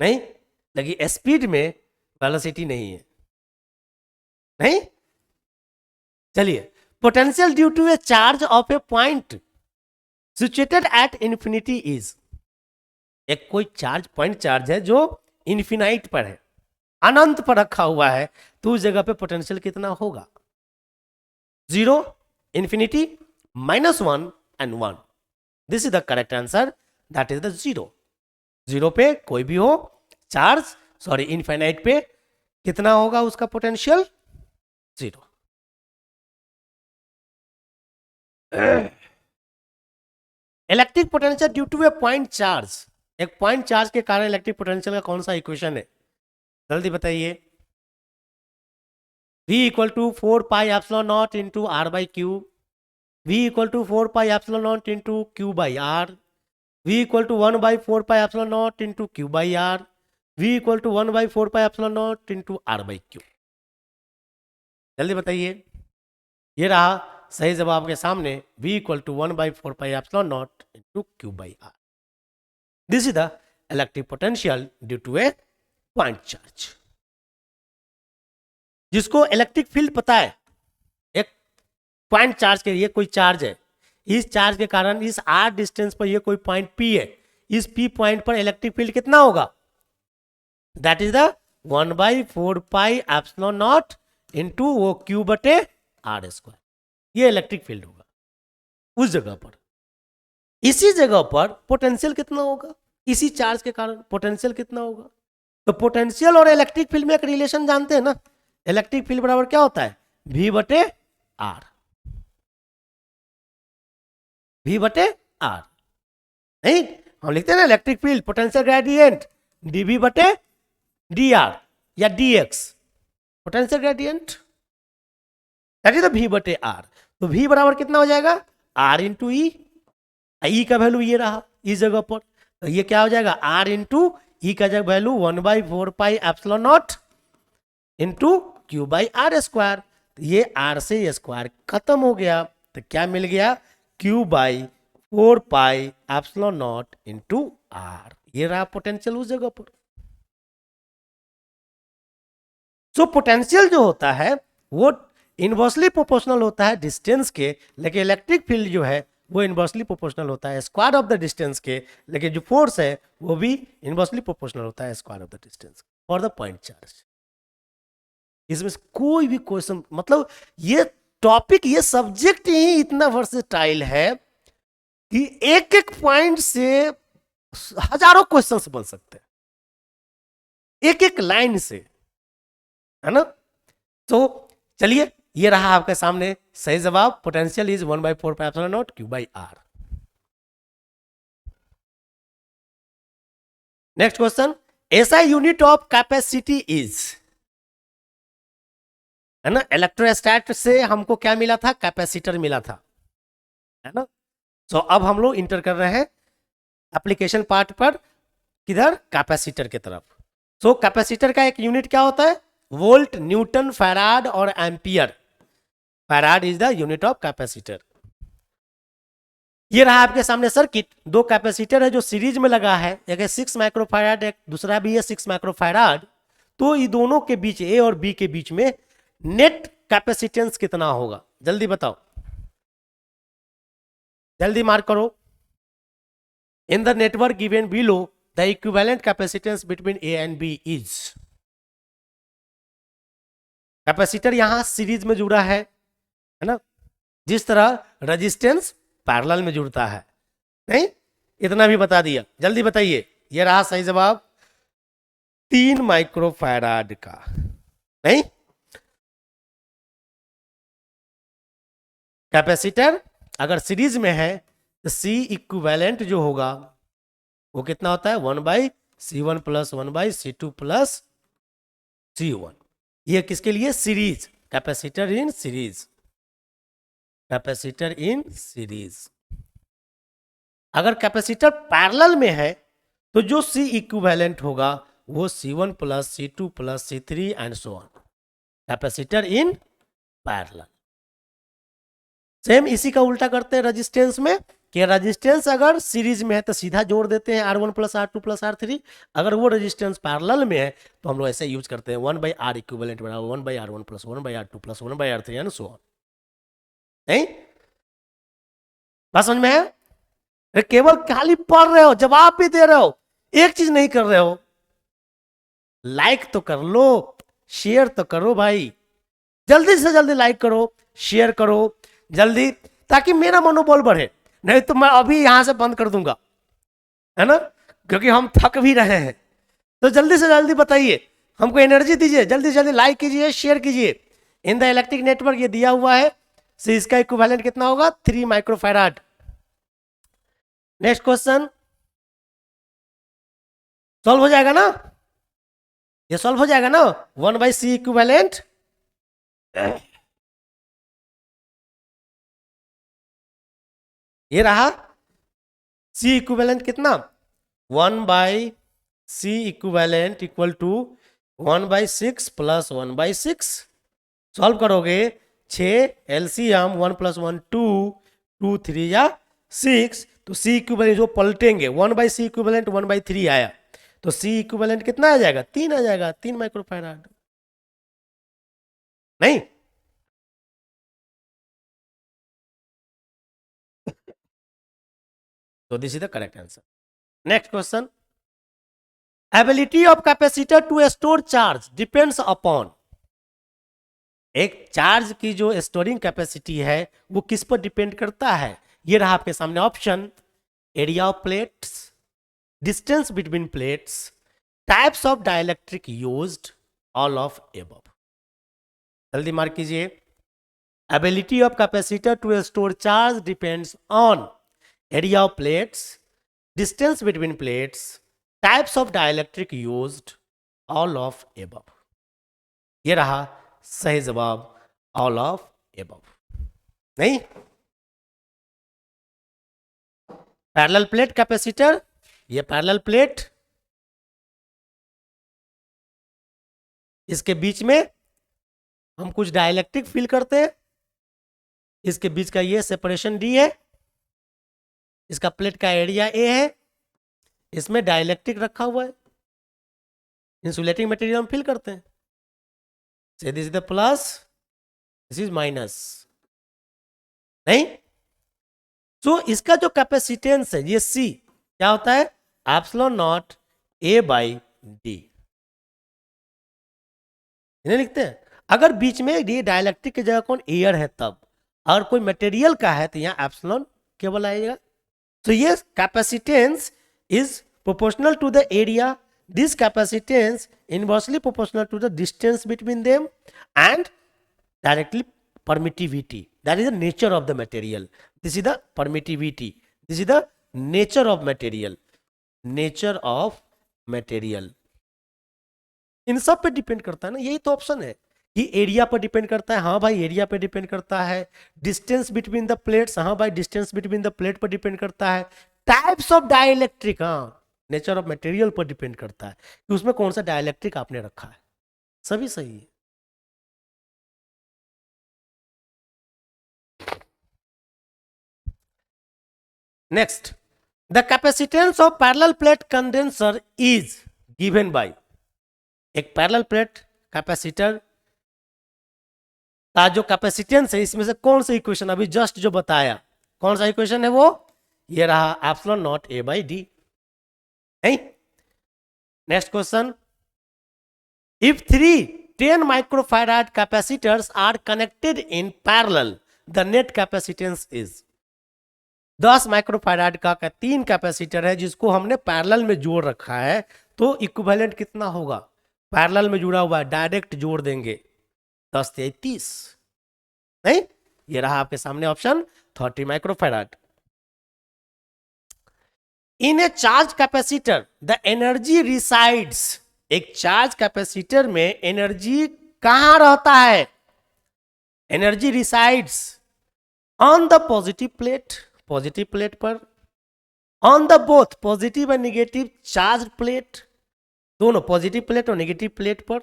नहीं, लेकिन स्पीड में वेलोसिटी नहीं है. नहीं, चलिए. Potential due to a charge of a point situated at infinity is. एक कोई चार्ज, पॉइंट चार्ज है जो इन्फिनाइट पर है, अनंत पर रखा हुआ है, तो उस जगह पे पोटेंशियल कितना होगा? 0, infinity, -1 and 1. This is the correct answer, that is the 0. 0 पे कोई भी हो चार्ज, सॉरी इनफाइनाइट पे कितना होगा उसका potential? 0. Electric potential due to a point charge. एक पॉइंट चार्ज के कारण इलेक्ट्रिक पोटेंशियल का कौन सा इक्वेशन है? जल्दी बताइए. V equal to 4 pi epsilon naught into r by q. V equal to 4 pi epsilon naught into q by r. V equal to 1 by 4 pi epsilon naught into q by r. V equal to 1 by 4 pi epsilon naught into r by q. जल्दी बताइए. ये रहा सही जवाब के सामने, V equal to 1 by 4 pi epsilon naught into q by r. This is the electric potential due to a point charge. जिसको electric field पता है, एक पॉइंट चार्ज के, ये कोई चार्ज है, इस चार्ज के कारण इस r डिस्टेंस पर ये कोई पॉइंट P है, इस P पॉइंट पर इलेक्ट्रिक फील्ड कितना होगा? That is the 1 by 4 pi epsilon naught into वो क्यू बटे आर स्क्वायर. ये इलेक्ट्रिक फील्ड होगा उस जगह पर. इसी जगह पर पोटेंशियल कितना होगा? इसी चार्ज के कारण पोटेंशियल कितना होगा? तो पोटेंशियल और इलेक्ट्रिक फील्ड में एक रिलेशन जानते हैं ना, इलेक्ट्रिक फील्ड बराबर क्या होता है? V बटे आर. V बटे आर. नहीं, हम लिखते हैं ना electric field potential gradient dV बटे dr या dx. Potential gradient that is the V बटे आर. तो V बराबर कितना हो जाएगा? R इंटू ई. ई का वैल्यू ये रहा इस जगह पर, तो ये क्या हो जाएगा? R इंटू ई का जगह value 1 by 4 pi epsilon naught into q by are square. ये R से स्क्वायर खत्म हो गया, तो क्या मिल गया? Q by 4 pi epsilon naught into r. ये रहा पोटेंशियल उस जगह पर। सो पोटेंशियल जो होता है वो इनवर्सली प्रोपोर्शनल होता है डिस्टेंस के, लेकिन इलेक्ट्रिक फील्ड जो है वो इनवर्सली प्रोपोर्शनल होता है स्क्वायर ऑफ द डिस्टेंस के, लेकिन जो फोर्स है वो भी इनवर्सली प्रोपोर्शनल होता है square of the distance for the point charge. इसमें कोई भी क्वेश्चन, मतलब ये टॉपिक, ये सब्जेक्ट ही इतना वर्सेटाइल है कि एक एक पॉइंट से हजारों क्वेश्चंस बन सकते हैं, एक एक लाइन से, है ना। तो चलिए, ये रहा आपके सामने सही जवाब। Potential is 1/4 pi epsilon not Q by R। Next question, SI unit of capacity is, है ना। इलेक्ट्रोस्टैट से हमको क्या मिला था, कैपेसिटर मिला था, है ना। तो अब हम लोग इंटर कर रहे हैं एप्लीकेशन पार्ट पर, किधर, कैपेसिटर की तरफ। सो कैपेसिटर का एक यूनिट क्या होता है, वोल्ट, न्यूटन, फैराड और ampere. Farad is the unit of capacitor. ये रहा आपके सामने सर्किट, दो कैपेसिटर है जो सीरीज में लगा है, एक है 6 माइक्रोफैराड, एक दूसरा भी है 6 माइक्रोफैराड। तो ये दोनों के बीच, ए और बी के बीच में नेट कैपेसिटेंस कितना होगा, जल्दी बताओ, जल्दी मार्क करो। In the network given below the equivalent capacitance between A and B is. Capacitor यहां सीरीज में जुड़ा है ना, जिस तरह रेजिस्टेंस पैरेलल में जुड़ता है। नहीं, इतना भी बता दिया, जल्दी बताइए। ये रहा सही जवाब, 3 माइक्रोफैराड का। नहीं, कैपेसिटर अगर सीरीज में है तो सी इक्विवेलेंट जो होगा वो कितना होता है, 1/C1 plus 1/C2 plus C1। ये किसके लिए, series, capacitor in series, capacitor in series. अगर कैपेसिटर पैरेलल में है तो जो सी इक्विवेलेंट होगा वो C1 plus C2 plus C3 and so on, capacitor in parallel. Same इसी का उल्टा करते हैं रेजिस्टेंस में, कि रेजिस्टेंस अगर सीरीज में है तो सीधा जोड़ देते हैं R1 plus R2 plus R3। अगर वो रेजिस्टेंस पैरेलल में है तो हम लोग ऐसे यूज करते हैं 1/R इक्विवेलेंट बराबर 1/R1 plus 1/R2 plus 1/R3 and so on. नहीं, बात समझ में है। केवल खाली पढ़ रहे हो, जवाब भी दे रहे हो, एक चीज नहीं कर रहे हो, लाइक तो कर लो, शेयर तो करो भाई, जल्दी से जल्दी लाइक करो, शेयर करो जल्दी, ताकि मेरा मनोबल बढ़े। नहीं तो मैं अभी यहां से बंद कर दूंगा, है ना, क्योंकि हम थक भी रहे हैं। तो जल्दी से जल्दी बताइए, हमको एनर्जी दीजिए, जल्दी से जल्दी लाइक कीजिए, शेयर कीजिए। इन द इलेक्ट्रिक नेटवर्क ये दिया हुआ है, so इसका इक्विवेलेंट कितना होगा, 3 माइक्रोफैराड। नेक्स्ट क्वेश्चन सॉल्व हो जाएगा ना, ये सॉल्व हो जाएगा ना, 1/C इक्विवेलेंट। ये रहा C इक्विवेलेंट कितना, 1/C equivalent equal to 1/6 plus 1/6। Solve करोगे 6 एलसीएम 1 प्लस 1 2 2 3 या 6, तो C इक्विवेलेंट जो पलटेंगे 1/C इक्विवेलेंट 1/3 आया, तो C इक्विवेलेंट कितना आ जाएगा, 3 आ जाएगा, 3 माइक्रोफैराड। नहीं, तो this is the correct answer. Next question, ability of capacitor to store charge depends upon. एक चार्ज की जो स्टोरिंग कैपेसिटी है वो किस पर डिपेंड करता है। ये रहा आपके सामने option, area of plates, distance between plates, types of dielectric used, all of above. जल्दी मार्क कीजिए। Ability of capacitor to store charge depends on area of plates, distance between plates, types of dielectric used, all of above. ये रहा सही जवाब, all of above. नहीं, parallel plate capacitor, ये parallel plate, इसके बीच में हम कुछ डाइलेक्ट्रिक फील करते हैं, इसके बीच का ये सेपरेशन डी है, इसका प्लेट का एरिया ए है, इसमें डाइलेक्ट्रिक रखा हुआ है, इंसुलेटिंग मटेरियल हम फिल करते हैं, से this is the plus, this is minus, नहीं। तो इसका जो कैपेसिटेंस है ये सी क्या होता है, epsilon naught A by D, इन्हें लिखते हैं। अगर बीच में ये डाइलेक्ट्रिक की जगह कौन एयर है तब, अगर कोई मटेरियल का है तो यहाँ एप्सिलॉन केवल आएगा। तो ये capacitance is proportional to the area, this capacitance inversely proportional to the distance between them and directly permittivity, that is the nature of the material, this is the permittivity, this is the nature of material, nature of material। इन सब पे depend करता है ना, यही तो option है कि area पर डिपेंड करता है, हाँ भाई एरिया पे डिपेंड करता है, डिस्टेंस बिटवीन द प्लेट्स, हाँ भाई डिस्टेंस बिटवीन द प्लेट पर डिपेंड करता है, टाइप्स ऑफ डाइलेक्ट्रिक, हाँ नेचर ऑफ मटेरियल पर डिपेंड करता है कि उसमें कौन सा डाइलेक्ट्रिक आपने रखा है, सभी सही है। Next, the capacitance of parallel plate condenser is given by, एक पैरेलल प्लेट कैपेसिटर का जो कैपेसिटेंस है इसमें से कौन सा इक्वेशन अभी जस्ट जो बताया, कौन सा इक्वेशन है वो, ये रहा epsilon naught A by D, नहीं। Next question, if 10 microfarad capacitors are connected in parallel the net capacitance is, 10 microfarad का 3 कैपेसिटर है जिसको हमने पैरेलल में जोड़ रखा है, तो इक्विवेलेंट कितना होगा, पैरेलल में जुड़ा हुआ है डायरेक्ट जोड़ देंगे 10 से 30, नहीं। ये रहा आपके सामने option 30 microfarad. In a charge capacitor the energy resides, एक चार्ज कैपेसिटर में एनर्जी कहां रहता है, energy resides on the positive plate, positive plate पर, on the both positive and negative charge plate, दोनों पॉजिटिव प्लेट और नेगेटिव प्लेट पर,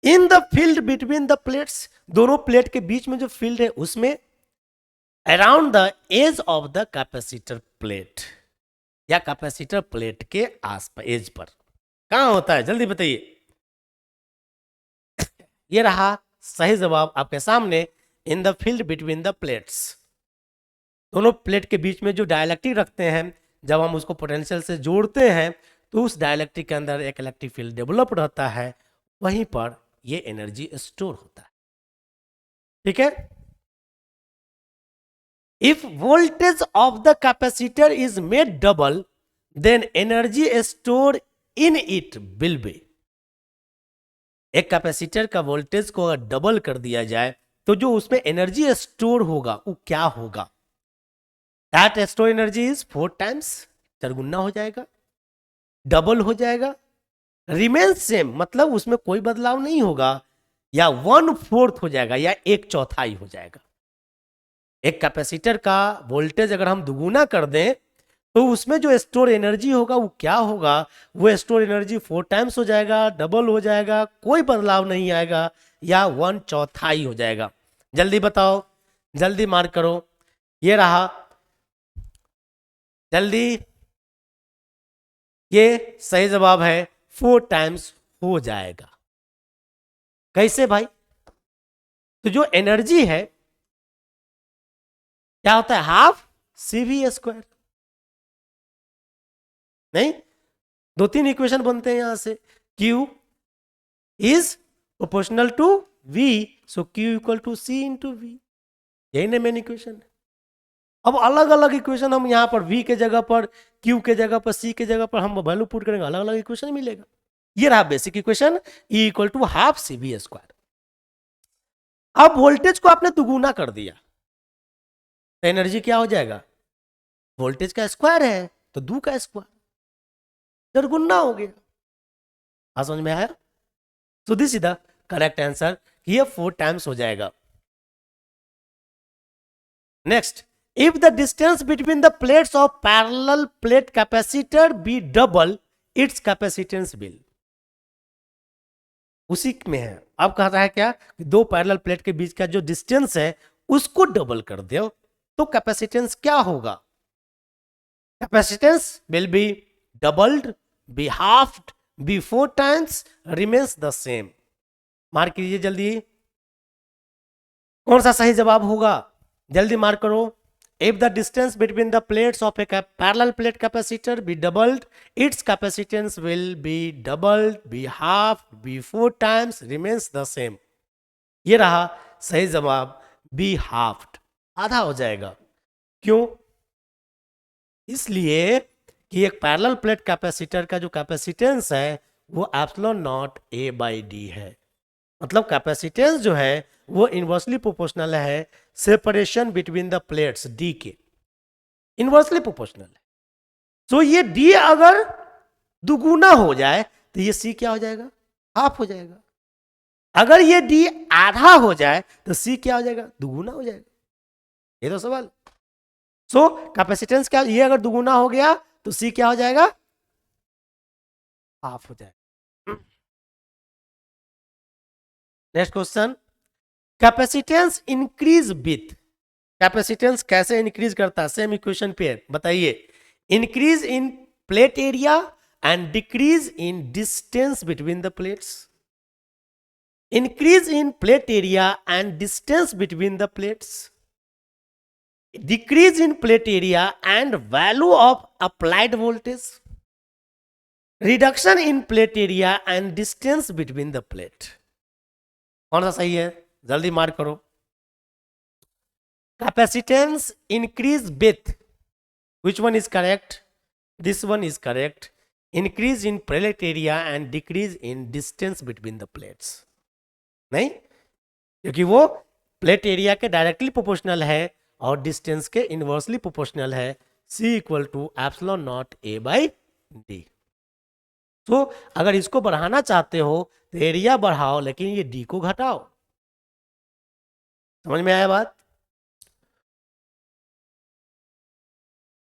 in the field between the plates, दोनों प्लेट के बीच में जो फील्ड है उसमें, around the edge of the capacitor plate, या कैपेसिटर प्लेट के आसपास एज पर कहां होता है, जल्दी बताइए। ये रहा सही जवाब आपके सामने, इन the field between the plates, दोनों प्लेट के बीच में जो डाइलेक्ट्रिक रखते हैं, जब हम उसको पोटेंशियल से जोड़ते हैं तो उस डाइलेक्ट्रिक के अंदर एक इलेक्ट्रिक फील्ड डेवलप रहता है, वहीं पर ये एनर्जी स्टोर होता है, ठीक है। If voltage of the capacitor is made double then energy store in it will be, एक कैपेसिटर का वोल्टेज को अगर डबल कर दिया जाए तो जो उसमें एनर्जी स्टोर होगा वो क्या होगा, that store energy is 4 times, 4 गुना हो जाएगा, डबल हो जाएगा, रिमेन सेम मतलब उसमें कोई बदलाव नहीं होगा, या 1/4 हो जाएगा, या 1/4 हो जाएगा। एक कैपेसिटर का वोल्टेज अगर हम दुगुना कर दें तो उसमें जो स्टोर एनर्जी होगा वो क्या होगा, वो स्टोर एनर्जी 4 टाइम्स हो जाएगा, डबल हो जाएगा, कोई बदलाव नहीं आएगा, या 1/4 हो जाएगा। जल्दी बताओ, जल्दी मार्क करो, ये रहा, जल्दी, ये सही जवाब है, 4 टाइम्स हो जाएगा। कैसे भाई, तो जो एनर्जी है क्या होता है, हाफ CV², नहीं, 2-3 इक्वेशन बनते हैं यहां से, Q is proportional to V, so Q equal to C into V, यही ना मेन इक्वेशन है। अब अलग अलग इक्वेशन हम यहाँ पर V के जगह पर, Q के जगह पर, C के जगह पर हम वैल्यू पुट करेंगे, अलग अलग इक्वेशन मिलेगा। ये रहा basic equation, E equal to half CV²। अब वोल्टेज को आपने दुगुना कर दिया तो एनर्जी क्या हो जाएगा, वोल्टेज का स्क्वायर है तो 2 का स्क्वायर, 4 गुना हो गया। हाँ समझ में आया, सो this is the correct answer, ये 4 टाइम्स हो जाएगा। Next, if the distance between the plates of parallel plate capacitor be double its capacitance will, उसी में है। अब कह रहा है क्या, दो पैरेलल प्लेट के बीच का जो डिस्टेंस है उसको डबल कर दो तो कैपेसिटेंस क्या होगा, capacitance will be doubled, be halved, be 4 times, remains the same. Mark कीजिए जल्दी, कौन सा सही जवाब होगा, जल्दी मार्क करो। If the distance between the plates of a parallel plate capacitor be doubled, its capacitance will be doubled, be halved, be 4 times, remains the same. ये रहा सही जवाब, be halved, आधा हो जाएगा। क्यों? इसलिए कि एक पैरेलल प्लेट कैपेसिटर का जो कैपेसिटेंस है वो epsilon naught A by D है। मतलब कैपेसिटेंस जो है वो इनवर्सली प्रोपोर्शनल है separation between the plates D के, इनवर्सली प्रोपोर्शनल है। तो ये डी अगर दुगुना हो जाए तो ये सी क्या हो जाएगा, हाफ हो जाएगा। अगर ये डी आधा हो जाए तो सी क्या हो जाएगा, दुगुना हो जाएगा। ये तो सवाल। सो कैपेसिटेंस क्या, ये अगर दुगुना हो गया तो सी क्या हो जाएगा, हाफ हो जाएगा। Next question, capacitance increase with, capacitance कैसे इंक्रीज करता है, सेम इक्वेशन पे बताइए। Increase in plate area and decrease in distance between the plates. Increase in plate area and distance between the plates, decrease in plate area and value of applied voltage, reduction in plate area and distance between the plate। कौन सा सही है, जल्दी mark करो। Capacitance increase with, which one is correct, this one is correct, increase in plate area and decrease in distance between the plates। नहीं, क्योंकि वो plate area के डायरेक्टली प्रोपोर्शनल है और डिस्टेंस के इनवर्सली प्रोपोर्शनल है। C equal to epsilon naught A by d. तो अगर इसको बढ़ाना चाहते हो तो एरिया बढ़ाओ लेकिन ये डी को घटाओ। समझ में आया बात?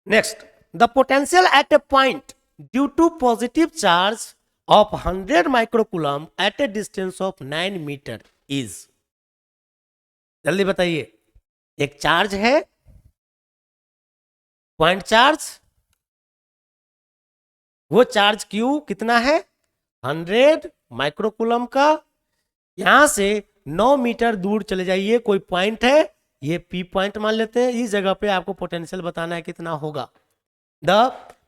Next, the potential at a point due to positive charge of 100 microcoulomb at a distance of 9 metre is. जल्दी बताइए, एक चार्ज है, पॉइंट चार्ज, वो चार्ज क्यू कितना है, 100 माइक्रोकूलम का। यहां से 9 मीटर दूर चले जाइए, कोई पॉइंट है, ये पी पॉइंट मान लेते हैं। इस जगह पे आपको पोटेंशियल बताना है कितना होगा। The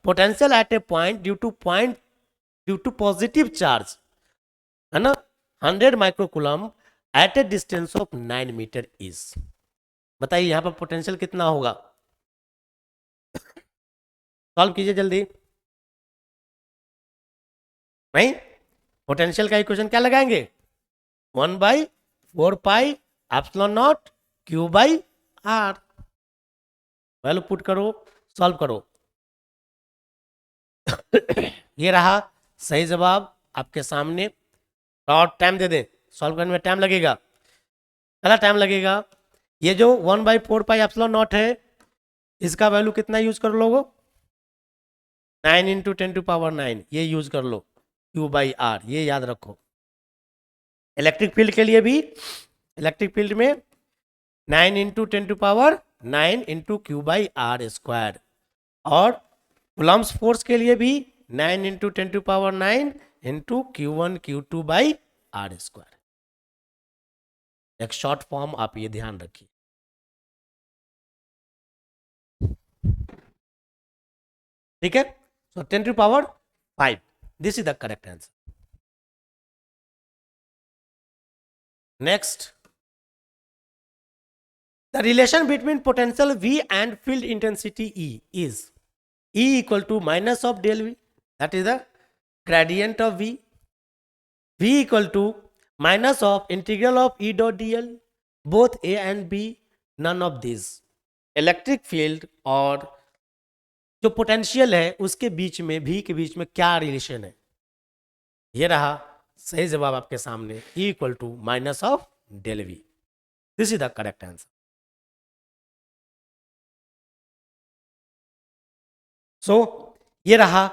potential at a point due to positive charge है ना, 100 microcoulomb at a distance of 9 metre is. बताइए यहां पर पोटेंशियल कितना होगा, सॉल्व कीजिए जल्दी। नहीं, पोटेंशियल का इक्वेशन क्या लगाएंगे, 1/4 pi epsilon naught q by r. Value put करो, सॉल्व करो। ये रहा सही जवाब आपके सामने। और टाइम दे दें, सॉल्व करने में टाइम लगेगा, चला टाइम लगेगा। ये जो 1/4 पाई एप्सिलॉन नॉट है इसका वैल्यू कितना यूज कर लोगो, 9 × 10⁻⁹ ये यूज कर लो, Q बाई आर, ये याद रखो। इलेक्ट्रिक फील्ड के लिए भी, इलेक्ट्रिक फील्ड में 9 × 10⁹ × Q/r², और कूलम्ब्स फोर्स के लिए भी 9 × 10⁹ Q1 Q2/r²। एक शॉर्ट फॉर्म आप ये ध्यान रखिए। ठीक है, सो 10⁵, this is the correct answer. Next, the relation between potential V and field intensity E is E equal to minus of del V, that is the gradient of V, V equal to minus of integral of E dot dl, both A and B, none of these। Electric field और जो potential है उसके बीच में, V के बीच में क्या relation है, ये रहा सही जवाब आपके सामने, E equal to minus of del V। This is the correct answer. So ये रहा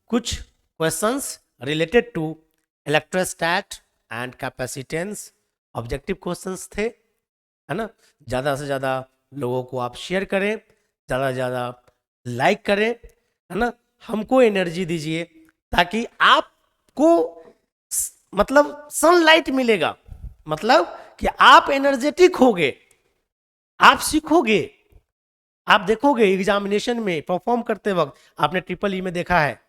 कुछ questions related to electrostat and capacitance. Objective questions थे, है ना। ज़्यादा से ज़्यादा लोगों को आप शेयर करें, ज़्यादा से ज़्यादा लाइक करें, है ना, हमको एनर्जी दीजिए ताकि आपको मतलब सनलाइट मिलेगा, मतलब कि आप एनर्जेटिक होगे, आप सीखोगे, आप देखोगे एग्जामिनेशन में परफॉर्म करते वक्त। आपने ट्रिपल ई में देखा है,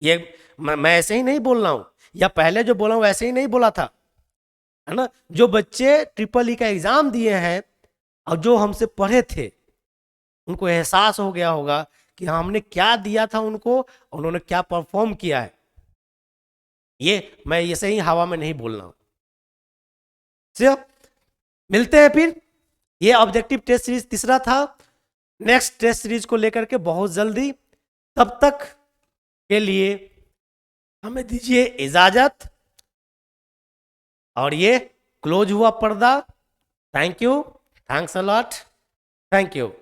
ये मैं ऐसे ही नहीं बोल रहा हूं, या पहले जो बोला हूं वैसे ही नहीं बोला था, है ना। जो बच्चे ट्रिपल ई का एग्जाम दिए हैं और जो हमसे पढ़े थे, उनको एहसास हो गया होगा कि हमने क्या दिया था उनको, उन्होंने क्या परफॉर्म किया है। ये मैं ऐसे ही हवा में नहीं बोल रहा हूं। चलो मिलते हैं फिर। ये ऑब्जेक्टिव टेस्ट सीरीज तीसरा था। नेक्स्ट टेस्ट सीरीज को लेकर के बहुत जल्दी, तब तक के लिए हमें दीजिए इजाजत। और ये क्लोज हुआ पर्दा। Thank you, thanks a lot, thank you.